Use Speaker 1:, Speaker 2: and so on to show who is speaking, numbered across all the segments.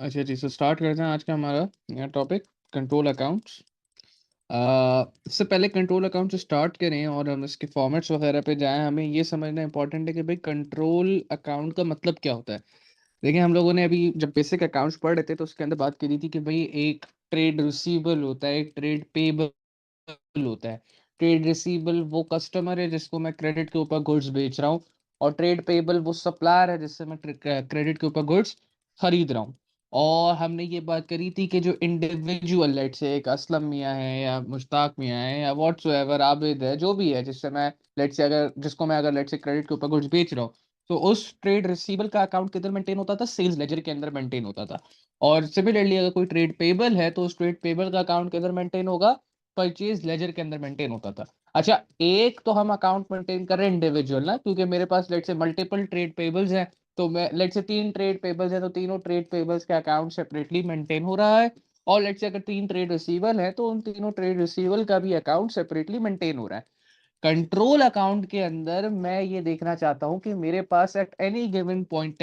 Speaker 1: अच्छा जी, स्टार्ट करते हैं आज का हमारा नया टॉपिक, कंट्रोल अकाउंट्स। इससे पहले कंट्रोल अकाउंट से स्टार्ट करें और हम इसके फॉर्मेट्स वगैरह पे जाएं, हमें ये समझना इंपॉर्टेंट है कि भाई कंट्रोल अकाउंट का मतलब क्या होता है। देखिए, हम लोगों ने अभी जब बेसिक अकाउंट्स पढ़ रहे थे तो उसके अंदर बात करी थी कि भाई एक ट्रेड रिसीवेबल होता है, एक ट्रेड पेबल होता है। ट्रेड रिसीवेबल वो कस्टमर है जिसको मैं क्रेडिट के ऊपर गुड्स बेच रहा हूँ, और ट्रेड पेबल वो सप्लायर है जिससे मैं क्रेडिट के ऊपर गुड्स खरीद रहा हूँ। और हमने ये बात करी थी कि जो इंडिविजुअल, लेट से एक असलम मियाँ है या मुश्ताक मियाँ है या व्हाट्सएवर आबिद है, जो भी है, जिससे मैं लेट से अगर जिसको मैं अगर लेट से क्रेडिट के ऊपर गुड्स बेच रहा हूँ, तो उस ट्रेड रिसीवेबल का अकाउंट किधर मेंटेन होता था? सेल्स लेजर के अंदर मेंटेन होता था। और सिमिलरली अगर कोई ट्रेड पेबल है तो उस ट्रेड पेबल का अकाउंट किधर मेंटेन होगा? परचेज लेजर के अंदर मेंटेन होता था। अच्छा, एक तो हम अकाउंट मेंटेन कर रहे हैं इंडिविजुअल ना, क्योंकि मेरे पास लेट से मल्टीपल ट्रेड पेबल्स हैं, तो मैं लेट से 3 ट्रेड पेबल्स हैं तो तीनों ट्रेड पेबल्स का अकाउंट सेपरेटली मेंटेन हो रहा है। और लेट से अगर 3 ट्रेड रिसीवल है तो उन तीनों ट्रेड रिसीवल का भी अकाउंट सेपरेटली मेंटेन हो रहा है। कंट्रोल अकाउंट के अंदर मैं ये देखना चाहता हूं कि मेरे पास at any given point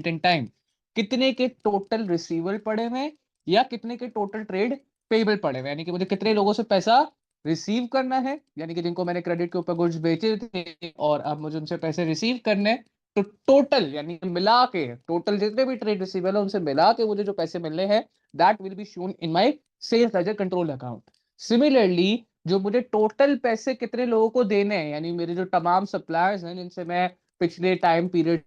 Speaker 1: in time कितने के टोटल रिसीवल पड़े हुए हैं या कितने के टोटल ट्रेड पेबल पड़े हुए हैं, यानी कि मुझे कितने लोगों से पैसा रिसीव करना है, यानी कि जिनको मैंने क्रेडिट के ऊपर गुड्स बेचे थे और अब मुझे उनसे पैसे रिसीव करने हैं। तो टोटल यानी कि मिला के टोटल जितने भी ट्रेड रिसीवल है उनसे मिला के मुझे जो पैसे मिलने हैं, that will be shown in my sales ledger control account. Similarly जो मुझे टोटल पैसे कितने लोगों को देने हैं, यानी मेरे जो तमाम सप्लायर्स हैं जिनसे मैं पिछले टाइम पीरियड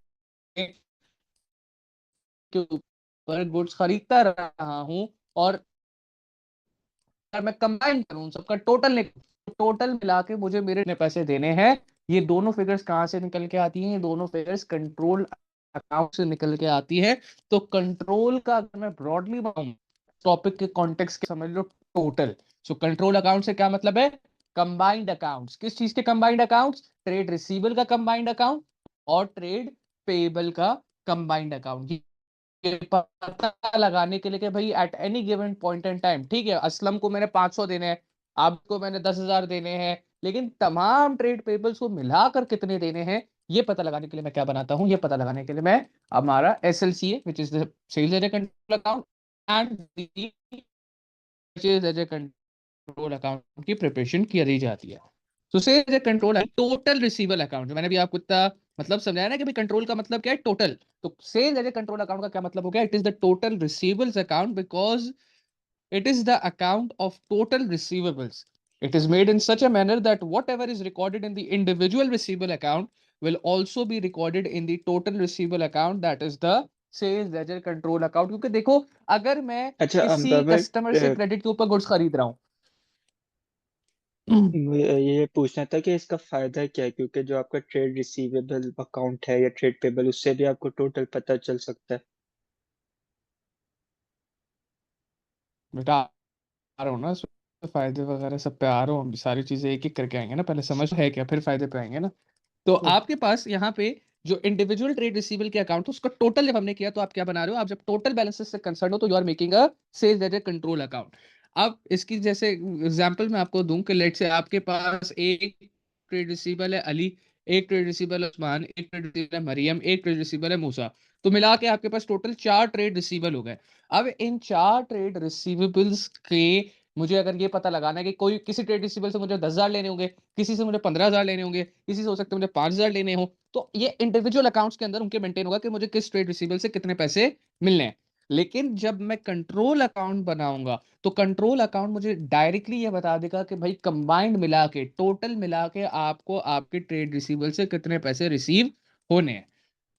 Speaker 1: के ऊपर गुड्स खरीदता रहा हूं, और अगर मैं कंबाइन करूं सबका टोटल टोटल मिला के मुझे मेरे कितने पैसे देने हैं, ये दोनों फिगर्स कहां से निकल के आती हैं? ये दोनों फिगर्स कंट्रोल अकाउंट से निकल के आती है। तो कंट्रोल का अगर मैं ब्रॉडली बताऊं टॉपिक के कॉन्टेक्स्ट के, समझ लो टोटल। सो कंट्रोल अकाउंट से क्या मतलब है? Combined accounts. किस चीज के कंबाइंड अकाउंट्स? ट्रेड रिसीवेबल का कंबाइंड अकाउंट और ट्रेड पेबल का कंबाइंड अकाउंट। ये पता लगाने के लिए कि भाई eight any given point in time, ठीक है, असलम को मैंने 500 देने हैं, आपको मैंने 10,000 देने हैं, लेकिन तमाम ट्रेड पेबल्स को मिलाकर कितने देने हैं, ये पता लगाने के लिए मैं क्या बनाता हूं? ये पता लगाने के लिए मैं हमारा SLCA, which is the sales ledger control account, and purchase ledger control account की प्रिपरेशन की दी जाती है। तो sales ledger control total receivable account, जो मैंने भी आपको इतना मतलब समझाया ना कि भाई कंट्रोल का मतलब क्या है? टोटल। तो सेल्स लेजर कंट्रोल अकाउंट का क्या मतलब हो गया? It is the total receivables account, because it is the account of total receivables. It is made in such a manner that whatever is recorded in the individual receivable account will also be recorded in the total receivable account, that is the sales ledger control account। क्योंकि देखो, अगर मैं
Speaker 2: अच्छा
Speaker 1: किसी
Speaker 2: अमिताभ भाई,
Speaker 1: customer से credit के ऊपर गुड्स खरीद रहा हूँ
Speaker 2: ये पूछना था कि इसका फायदा क्या है, क्योंकि जो आपका ट्रेड रिसीवेबल अकाउंट है या ट्रेड पेबल, उससे भी आपको टोटल पता चल सकता है।
Speaker 1: बेटा, आ रहा हूँ ना, इसमें फायदे वगैरह सब पे आ रहा हूँ, हम सारी चीजें एक एक करके आएंगे ना, पहले समझ है क्या, फिर फायदे पे आएंगे ना। तो
Speaker 2: ओ,
Speaker 1: आपके पास यहाँ पे जो इंडिविजुअल ट्रेड रिसीवेबल के अकाउंट, उसका टोटल जब हमने किया तो आप क्या बना रहे हो? आप जब टोटल बैलेंसेस से कंसर्न हो तो you are making a sales ledger control account. अब इसकी जैसे एग्जांपल मैं आपको दूं कि लेट से आपके पास एक ट्रेड रिसीवेबल है अली, एक ट्रेड रिसीवेबल है उस्मान, एक ट्रेड रिसीवेबल है मरियम, एक ट्रेड रिसीवेबल है मूसा। तो मिला के आपके पास टोटल 4 ट्रेड रिसीवेबल हो गए। अब इन 4 ट्रेड रिसीवेबल्स के मुझे अगर ये पता लगाना है कि कोई किसी ट्रेड रिसीवेबल से मुझे 10,000 लेने होंगे, किसी से मुझे 15,000 लेने होंगे, किसी से हो सकता है मुझे 5,000 लेने हो, तो ये इंडिविजुअल अकाउंट्स के अंदर उनके मेंटेन होगा कि मुझे किस ट्रेड रिसीवेबल से कितने पैसे मिलने हैं। लेकिन जब मैं कंट्रोल अकाउंट बनाऊंगा तो कंट्रोल अकाउंट मुझे डायरेक्टली ये बता देगा कि भाई कंबाइंड मिला के, टोटल मिला के आपको आपके ट्रेड रिसीवेबल से कितने पैसे रिसीव होने हैं।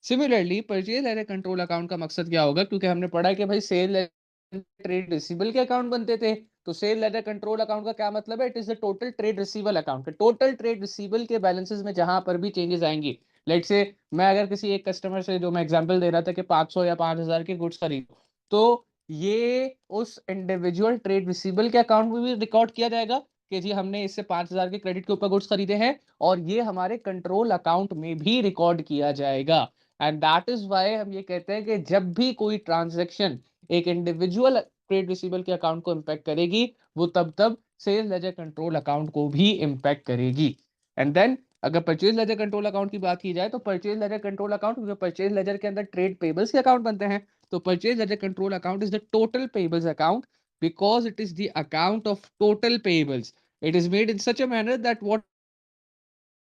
Speaker 1: Similarly purchase ledger control account का मकसद क्या होगा? क्योंकि हमने पढ़ा है कि भाई सेल ट्रेड रिसीवेबल के अकाउंट बनते थे, तो सेल लेजर कंट्रोल अकाउंट का क्या मतलब है? It is the total trade receivable account. Total trade receivable के बैलेंसेस में जहां पर भी चेंजेस आएंगी, लेट से मैं अगर किसी एक कस्टमर से, जो मैं एग्जांपल दे रहा था कि 500 या 5,000 के गुड्स खरीदो, तो ये उस इंडिविजुअल ट्रेड रिसीवेबल के अकाउंट में भी रिकॉर्ड किया जाएगा कि जी हमने इससे 5,000 के क्रेडिट के ऊपर गुड्स खरीदे हैं, और ये हमारे कंट्रोल अकाउंट में भी रिकॉर्ड किया जाएगा। एंड दैट इज वाई हम ये कहते हैं कि जब भी कोई ट्रांजेक्शन एक इंडिविजुअल ट्रेड रिसीवेबल के अकाउंट को इंपैक्ट करेगी, वो तब तब सेल्स लेजर कंट्रोल अकाउंट को भी इंपैक्ट करेगी। एंड देन अगर परचेज लेजर कंट्रोल अकाउंट की बात की जाए तो परचेज लेजर कंट्रोल अकाउंट, जो परचेज लेजर के अंदर ट्रेड पेबल्स के अकाउंट बनते हैं, तो purchase ledger control account is the total payables account because it is the account of total payables. It is made in such a manner that what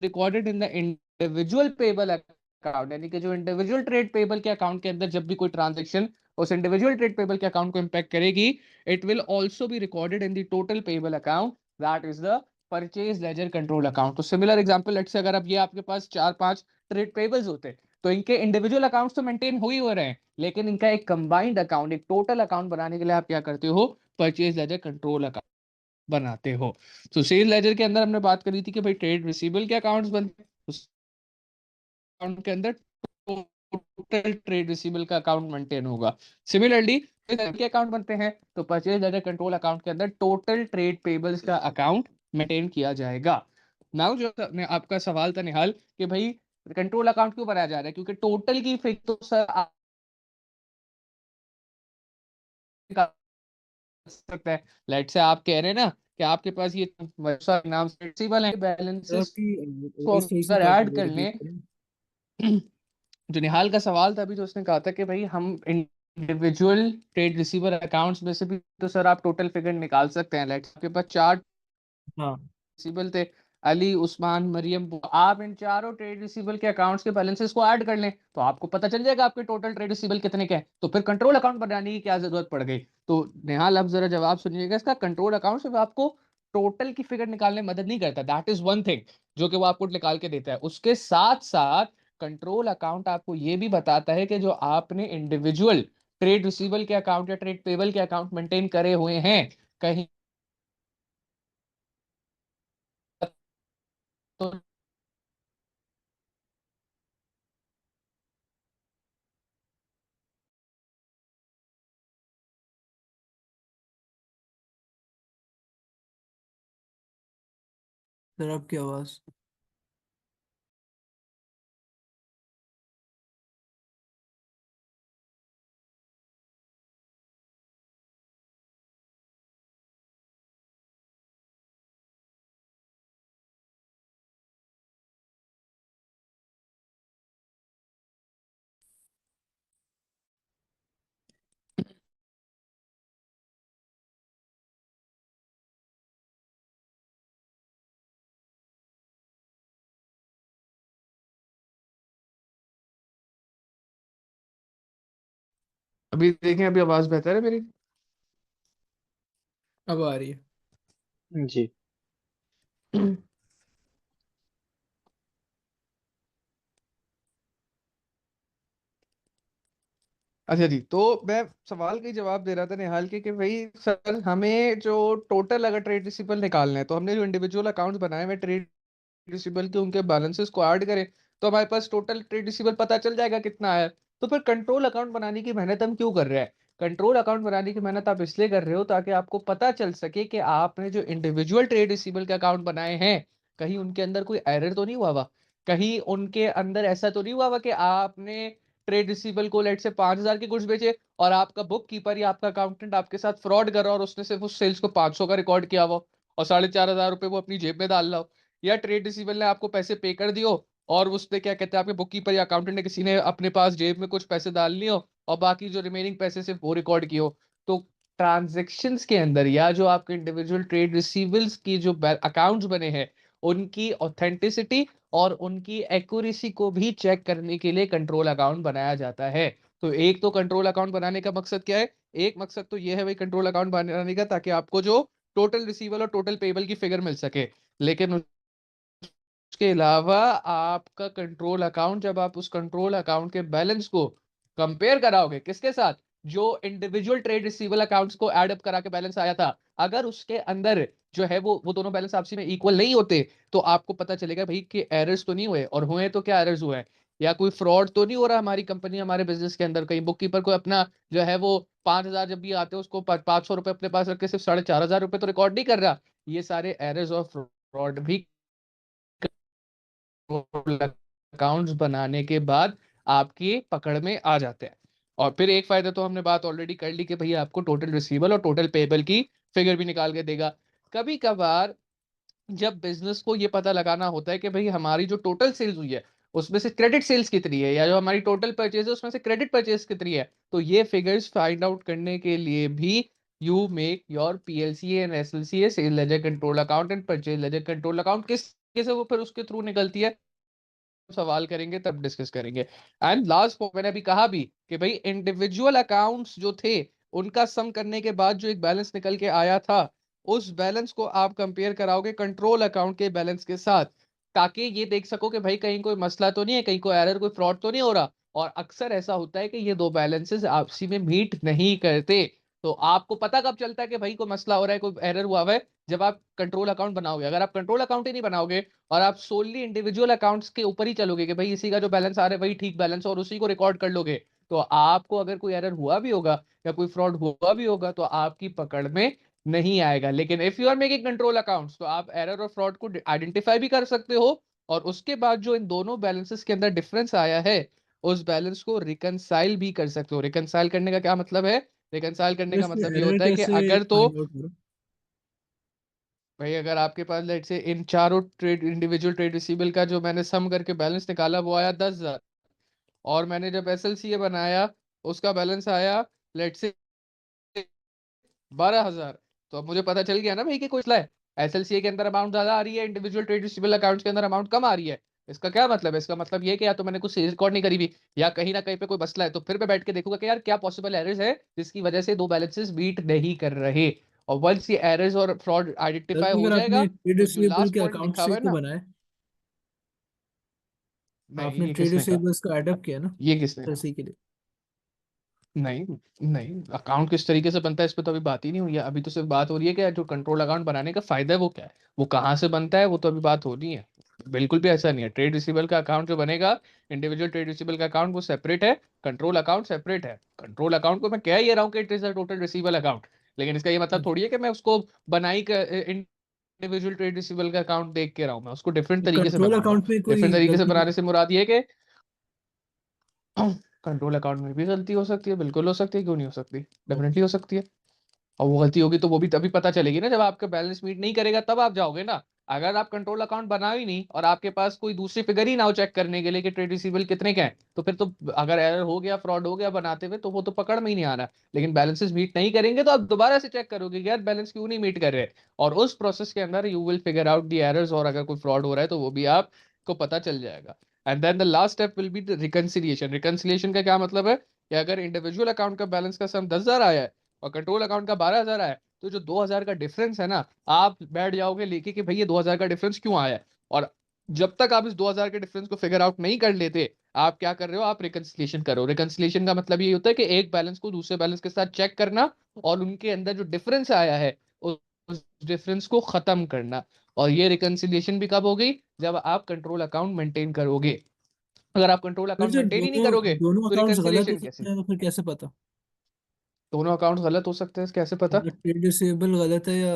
Speaker 1: recorded in the individual payable account, यानी कि जो individual trade payable के account के अंदर जब भी कोई transaction उस इंडिविजुअल ट्रेड पेबल के अकाउंट को इंपैक्ट करेगी, it will also be recorded in the total payable account, that is the purchase ledger control account. तो सिमिलर एग्जांपल, लेट्स से अगर अब ये आपके पास 4-5 ट्रेड पेबल्स होते, तो इनके इंडिविजुअल अकाउंट्स तो मेंटेन हो ही हो रहे हैं, लेकिन इनका एक कंबाइंड अकाउंट, एक टोटल अकाउंट बनाने के लिए आप क्या करते हो, परचेज लेजर कंट्रोल अकाउंट बनाते हो। तो सेल लेजर के अंदर हमने बात करी थी कि भाई ट्रेड रिसीवेबल के अकाउंट्स बनते हैं, उस अकाउंट के अंदर टोटल ट्रेड रिसीवेबल का अकाउंट मेंटेन होगा। सिमिलरली के अकाउंट बनते हैं, तो परचेज लेजर कंट्रोल अकाउंट के अंदर टोटल ट्रेड पेबल्स का अकाउंट मेंटेन किया जाएगा। नाउ जो आपका सवाल था निहाल कि भाई कंट्रोल अकाउंट क्यों बनाया जा रहा है, क्योंकि टोटल की फिगर तो सर आप सकता है। लेट से आप कह रहे हैं ना कि आपके पास ये नाम फ्लेक्सिबल है,
Speaker 3: सर
Speaker 1: बैलेंसेस
Speaker 3: आपकी
Speaker 1: को
Speaker 3: वॉइस थोड़ी सी
Speaker 1: अगर
Speaker 3: कट
Speaker 1: ऐड
Speaker 3: हो रही
Speaker 1: कर
Speaker 3: है,
Speaker 1: लें,
Speaker 3: रिपीट करें।
Speaker 1: जो निहाल का सवाल था अभी, जो उसने कहा था कि भाई हम इंडिविजुअल ट्रेड रिसीवर अकाउंट्स में से भी तो सर आप टोटल फिगर निकाल सकते हैं। लेट आपके पास 4
Speaker 3: हाँ
Speaker 1: रिसीवेबल थे, अली, उस्मान, मरियम, आप इन चारों ट्रेड रिसीवेबल के अकाउंट्स के बैलेंसेस को ऐड कर लें तो आपको पता चल जाएगा आपके टोटल ट्रेड रिसीवेबल कितने के हैं। तो फिर कंट्रोल अकाउंट बनाने की क्या जरूरत पड़ गई। तो निहाल अब जरा जवाब सुनिएगा इसका। कंट्रोल अकाउंट सिर्फ आपको टोटल की फिगर निकालने में मदद नहीं करता, दैट इज वन थिंग जो कि वो आपको निकाल के देता है। उसके साथ साथ कंट्रोल अकाउंट आपको ये भी बताता है कि जो आपने इंडिविजुअल ट्रेड रिसीवेबल के अकाउंट या ट्रेड पेबल के अकाउंट मेंटेन करे हुए हैं, कहीं तो
Speaker 3: सर आपकी आवाज़।
Speaker 1: अभी देखें, अभी आवाज बेहतर है मेरी।
Speaker 3: अब आ रही है।
Speaker 2: जी।
Speaker 1: अच्छा जी, तो मैं सवाल का ही जवाब दे रहा था निहाल के कि भाई सर हमें जो टोटल अगर ट्रेड रिसीवेबल निकालना है, तो हमने जो इंडिविजुअल अकाउंट्स बनाए हुए ट्रेड रिसीवेबल के उनके बैलेंसेस को ऐड करें तो हमारे पास टोटल ट्रेड रिसीवेबल पता चल जाएगा कितना है। तो फिर कंट्रोल अकाउंट बनाने की मेहनत हम क्यों कर रहे हैं। कंट्रोल अकाउंट बनाने की मेहनत आप इसलिए कर रहे हो ताकि आपको पता चल सके कि आपने जो इंडिविजुअल ट्रेड रिसीवेबल के अकाउंट बनाए हैं, कहीं उनके अंदर कोई एरर तो नहीं हुआ हुआ, कहीं उनके अंदर ऐसा तो नहीं हुआ हुआ कि आपने ट्रेड रिसीवेबल को लेट से 5,000 के गुड्स बेचे और आपका बुक कीपर या आपका अकाउंटेंट आपके साथ फ्रॉड कर रहा हो और उसने सिर्फ उस सेल्स को 500 का रिकॉर्ड किया हुआ और 4,500 रुपए वो अपनी जेब में डाल रहा हो। या ट्रेड रिसीवेबल ने आपको पैसे पे कर दियो और उसने क्या कहते हैं आपके बुक कीपर या अकाउंटेंट ने किसी ने अपने पास जेब में कुछ पैसे डाल लिए हो और बाकी जो रिमेनिंग पैसे सिर्फ वो रिकॉर्ड किए हो। तो ट्रांजेक्शन्स के अंदर या जो आपके इंडिविजुअल ट्रेड रिसीवेबल्स की जो अकाउंट्स बने हैं, उनकी ऑथेंटिसिटी और उनकी एक्यूरेसी को भी चेक करने के लिए कंट्रोल अकाउंट बनाया जाता है। तो एक तो कंट्रोल अकाउंट बनाने का मकसद क्या है, एक मकसद तो ये है भाई कंट्रोल अकाउंट बनाने का ताकि आपको जो टोटल रिसीवेबल और टोटल पेबल की फिगर मिल सके। लेकिन उसके अलावा आपका कंट्रोल अकाउंट, जब आप उस कंट्रोल अकाउंट के बैलेंस को कंपेयर कराओगे किसके साथ, जो इंडिविजुअल ट्रेड रिसीवेबल अकाउंट्स को एड अप करा के बैलेंस आया था, अगर उसके अंदर जो है वो दोनों बैलेंस आपसी में इक्वल नहीं होते, तो आपको पता चलेगा भाई कि एरर्स तो नहीं हुए, और हुए तो क्या एरर्स हुए हैं, या कोई फ्रॉड तो नहीं हो रहा हमारी कंपनी हमारे बिजनेस के अंदर, कहीं बुक कीपर को अपना जो है वो 5,000 जब भी आते हैं उसको 500 रुपए अपने पास रख के सिर्फ 4,500 रुपए तो रिकॉर्ड नहीं कर रहा। ये सारे एरर्स और फ्रॉड भी अकाउंट्स बनाने के बाद आपकी पकड़ में आ जाते हैं। और फिर एक फायदा तो हमने बात ऑलरेडी कर ली कि भैया आपको टोटल रिसीवेबल और टोटल पेबल की फिगर भी निकाल के देगा। कभी कभार जब बिजनेस को ये पता लगाना होता है कि भाई हमारी जो टोटल सेल्स हुई है उसमें से क्रेडिट सेल्स कितनी है, या जो हमारी टोटल परचेज है उसमें से क्रेडिट परचेज कितनी है, तो ये फिगर्स फाइंड आउट करने के लिए भी you make your PLC and SLC, sale ledger control account and purchase ledger control account. किस तरीके से वो फिर उसके थ्रू निकलती है, सवाल करेंगे तब डिस्कस करेंगे। एंड लास्ट पॉइंट मैंने अभी कहा भी कि भाई इंडिविजुअल अकाउंट्स जो थे उनका सम करने के बाद जो एक बैलेंस निकल के आया था, उस बैलेंस को आप कंपेयर कराओगे कंट्रोल अकाउंट के बैलेंस के साथ, ताकि ये देख सको कि भाई कहीं कोई मसला तो नहीं है, कहीं कोई एरर कोई फ्रॉड तो नहीं हो रहा। और अक्सर ऐसा होता है कि ये दो बैलेंसेस आपसी में मीट नहीं करते। तो आपको पता कब चलता है कि भाई कोई मसला हो रहा है, कोई एरर हुआ हुआ है, जब आप कंट्रोल अकाउंट बनाओगे। अगर आप कंट्रोल अकाउंट ही नहीं बनाओगे और आप सोनली इंडिविजुअल अकाउंट्स के ऊपर ही चलोगे कि भाई इसी का जो बैलेंस आ रहा है वही ठीक बैलेंस है और उसी को रिकॉर्ड कर लोगे, तो आपको अगर कोई एरर हुआ भी होगा या कोई फ्रॉड हुआ भी होगा तो आपकी पकड़ में नहीं आएगा। लेकिन if you are making control accounts तो आप एरर और फ्रॉड को आइडेंटिफाई भी कर सकते हो, और उसके बाद जो इन दोनों बैलेंसेस के अंदर डिफरेंस आया है उस बैलेंस को रिकनसाइल भी कर सकते हो। रिकनसाइल करने का क्या मतलब है? रिकनसाइल करने का
Speaker 3: इसमें
Speaker 1: मतलब ये
Speaker 3: एरर
Speaker 1: होता है कि
Speaker 3: कैसे
Speaker 1: अगर तो
Speaker 3: फाइंड आउट करो?
Speaker 1: भाई अगर आपके पास लेट से इन चारों ट्रेड इंडिविजुअल ट्रेड रिसीवेबल का जो मैंने सम करके बैलेंस निकाला वो आया 10,000, और मैंने जब एसएलसीए बनाया उसका बैलेंस आया लेट से 12,000, तो अब मुझे पता चल गया ना भाई कि कोई मसला है। एसएलसीए के अंदर अमाउंट ज्यादा आ रही है, इंडिविजुअल ट्रेड रिसीवेबल अकाउंट्स के अंदर अमाउंट कम आ रही है। इसका क्या मतलब है? इसका मतलब ये कि या तो मैंने कुछ सेल्स रिकॉर्ड नहीं करी भी, या कहीं ना कहीं पे कोई मसला है, तो फिर मैं बैठ के देखूंगा कि यार क्या पॉसिबल एरर्स है जिसकी वजह से दो बैलेंसेस मीट नहीं कर रहे। और वंस ये एरर्स और फ्रॉड
Speaker 3: सर
Speaker 1: आइडेंटिफाई हो
Speaker 3: अगर
Speaker 1: जाएगा
Speaker 3: आपने ट्रेड
Speaker 1: तो जो
Speaker 3: रिसीवेबल
Speaker 1: लास्ट
Speaker 3: के
Speaker 1: पॉइंट
Speaker 3: अकाउंट
Speaker 1: लिखा हुआ
Speaker 3: से
Speaker 1: है
Speaker 3: तो
Speaker 1: ना।
Speaker 3: बनाए,
Speaker 1: नहीं,
Speaker 3: आपने
Speaker 1: ये
Speaker 3: ट्रेड
Speaker 1: किसने कहा?
Speaker 3: रिसीवेबल्स का एडअप किया ना
Speaker 1: ये किसने कहा?
Speaker 3: इसी के लिए।
Speaker 1: नहीं, नहीं, अकाउंट किस तरीके से बनता है इस पे तो अभी बात ही नहीं हुई है। अभी तो सिर्फ बात हो रही है कि जो कंट्रोल अकाउंट बनाने का फायदा है वो क्या है, वो कहाँ से बनता है, वो तो अभी बात हो रही है। बिल्कुल भी ऐसा नहीं है। ट्रेड रिसीवेबल का अकाउंट जो बनेगा, इंडिविजुअल ट्रेड रिसीवेबल का अकाउंट वो सेपरेट है, कंट्रोल अकाउंट सेपरेट है। कंट्रोल अकाउंट को मैं कह ये रहा हूँ कि it is a total receivable account, लेकिन इसका ये मतलब थोड़ी है कि मैं उसको बनाई का इंडिविजुअल ट्रेड रिसीवेबल का अकाउंट देख के रहा हूँ, मैं उसको डिफरेंट तरीके से
Speaker 3: कंट्रोल
Speaker 1: बनाऊंगा।
Speaker 3: अकाउंट में कोई
Speaker 1: डिफरेंट तरीके से
Speaker 3: गलती
Speaker 1: बनाने से मुराद ये है कि कंट्रोल अकाउंट में भी गलती हो सकती है, बिल्कुल हो सकती है, क्यों नहीं हो सकती, डेफिनेटली हो सकती है। और वो गलती होगी तो वो भी तभी पता चलेगी ना जब आपका बैलेंस मीट नहीं करेगा, तब आप जाओगे ना। अगर आप कंट्रोल अकाउंट बनाओ ही नहीं और आपके पास कोई दूसरी फिगर ही ना हो चेक करने के लिए कि ट्रेड रिसीवेबल कितने का है, तो फिर तो अगर एरर हो गया, फ्रॉड हो गया बनाते हुए, तो वो तो पकड़ में ही नहीं आ रहा। लेकिन बैलेंसेस मीट नहीं करेंगे तो आप दोबारा से चेक करोगे कि यार बैलेंस क्यों नहीं मीट कर रहे, और उस प्रोसेस के अंदर you will figure out the errors, और अगर कोई फ्रॉड हो रहा है तो वो भी आपको पता चल जाएगा। And then the last step will be the reconciliation. Reconciliation का क्या मतलब है कि अगर इंडिविजुअल अकाउंट का बैलेंस का सम 10,000 आया है और कंट्रोल अकाउंट का 12,000 आया है, तो जो 2,000 का डिफरेंस है ना, आप बैठ जाओगे लेके कि भाई ये 2,000 का डिफरेंस क्यों आया है। और जब तक आप इस 2,000 के डिफरेंस को फिगर आउट नहीं कर लेते, आप क्या कर रहे हो, आप रिकंसिलिएशन करो। रिकंसिलिएशन का मतलब ये होता है कि एक बैलेंस को दूसरे बैलेंस के साथ चेक करना और उनके अंदर जो डिफरेंस आया है उस डिफरेंस को खत्म करना। और ये रिकंसिलिएशन भी कब होगी? जब आप कंट्रोल अकाउंट मेंटेन करोगे। अगर आप कंट्रोल
Speaker 3: फिर
Speaker 1: अकाउंट
Speaker 3: जब
Speaker 1: मेंटेन ही नहीं
Speaker 3: दोनों
Speaker 1: करोगे
Speaker 3: दोनों
Speaker 1: तो
Speaker 3: अकाउंट्स गलत हो
Speaker 1: रिकंसिलिएशन कैसे?
Speaker 3: सकते हैं तो फिर कैसे पता?
Speaker 1: दोनों अकाउंट गलत हो सकते हैं, कैसे पता?
Speaker 3: मतलब ट्रेड रिसीवेबल गलत है या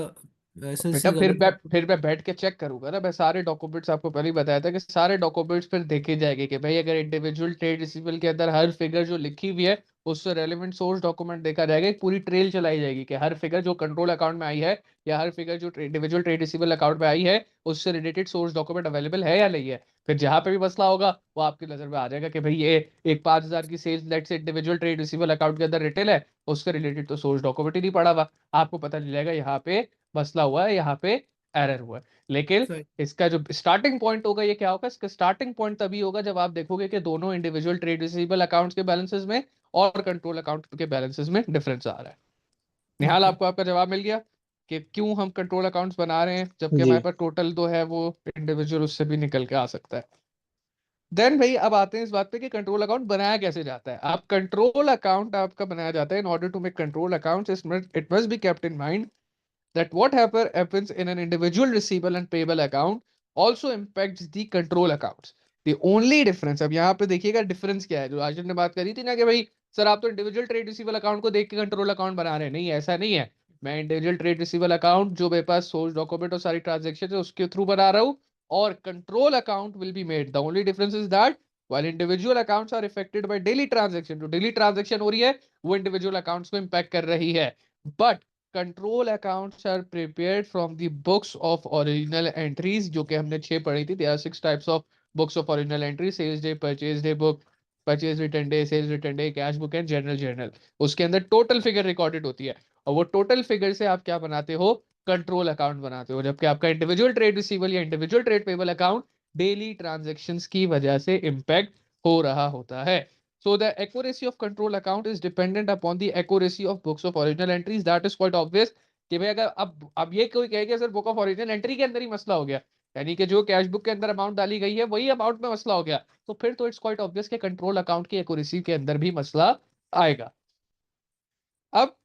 Speaker 1: बेटा
Speaker 3: एसएलसी
Speaker 1: फिर
Speaker 3: गलत
Speaker 1: मैं
Speaker 3: है?
Speaker 1: फिर मैं बैठ के चेक करूंगा ना। मैं सारे डॉक्यूमेंट्स आपको पहले ही बताया था कि सारे डॉक्यूमेंट्स फिर देखे जाएंगे कि भाई अगर इंडिविजुअल ट्रेड रिसीवेबल के अंदर हर फिगर जो लिखी हुई है उससे रेलेवेंट सोर्स डॉक्यूमेंट देखा जाएगा, एक पूरी ट्रेल चलाई जाएगी कि हर फिगर जो कंट्रोल अकाउंट में आई है या हर फिगर जो इंडिविजुअल ट्रेड रिसीवेबल अकाउंट में आई है उससे रिलेटेड सोर्स डॉक्यूमेंट अवेलेबल है या नहीं है। फिर जहां पे भी मसला होगा वो आपकी नजर में आ जाएगा कि भाई ये एक 5,000 की सेल्स लेट से इंडिविजुअल ट्रेड रिसीवेबल अकाउंट के अंदर रिटेल है, उससे रिलेटेड तो सोर्स डॉक्यूमेंट ही नहीं पड़ा हुआ। आपको पता चल जाएगा यहाँ पे मसला हुआ है, यहाँ पे एरर हुआ है। लेकिन
Speaker 3: सही।
Speaker 1: इसका जो स्टार्टिंग पॉइंट होगा ये क्या होगा? इसका स्टार्टिंग पॉइंट तभी होगा जब आप देखोगे कि दोनों इंडिविजुअल ट्रेड रिसीवेबल अकाउंट्स के बैलेंसेस में और कंट्रोल अकाउंट के बैलेंसेस में डिफरेंस आ रहा है। निहाल,
Speaker 3: ओके।
Speaker 1: आपको आपका जवाब मिल गया कि क्यों हम कंट्रोल अकाउंट्स बना रहे हैं जबकि
Speaker 2: जी
Speaker 1: हमारे पास टोटल जो है वो इंडिविजुअल उससे भी निकल के आ सकता है। देन भाई अब आते हैं इस बात पे कि कंट्रोल अकाउंट बनाया कैसे जाता है। आप कंट्रोल अकाउंट आपका बनाया जाता है in order to make control accounts it must be kept in mind that whatever happens in an individual receivable and payable account also impacts the control accounts. The only difference, अब यहाँ पे देखिएगा difference क्या है, जो आशिफ ने बात करी थी ना कि भाई सर आप तो इंडिविजुअल ट्रेड रिसीवेबल अकाउंट को देख के कंट्रोल अकाउंट बना रहे हैं, नहीं ऐसा नहीं है। मैं इंडिविजुअल ट्रेड रिसीवेबल अकाउंट जो मेरे पास सोर्स डॉक्यूमेंट और सारी ट्रांजेक्शन है उसके थ्रू बना रहा हूँ, और control account will be made. The only difference is that while individual accounts are affected by daily transaction, जो डेली ट्रांजेक्शन हो रही है वो इंडिविजुअल अकाउंट्स को इंपैक्ट कर रही है, but control accounts are prepared from the books of original entries, जो कि हमने 6 पढ़ी थी। There are 6 types of books of original entry: sales day, purchase day book, purchase return day, sales return day, cash book and general journal. उसके अंदर total figure recorded होती है, और वो टोटल फिगर से आप क्या बनाते हो? कंट्रोल अकाउंट बनाते हो। जबकि आपका इंडिविजुअल ट्रेड रिसीवेबल या individual trade payable account daily transactions की वजह से इम्पैक्ट हो रहा होता है। So the accuracy of control account is dependent upon the accuracy of books of original entries. That is quite obvious कि भाई अगर अब ये कोई कहेगा sir book of original entry के अंदर ही मसला हो गया, यानी कि जो कैश बुक के अंदर अमाउंट डाली गई है वही अमाउंट में मसला हो गया, तो फिर तो इट्स क्वाइट ऑब्वियस कि कंट्रोल अकाउंट की एक्यूरेसी के अंदर भी मसला आएगा। अब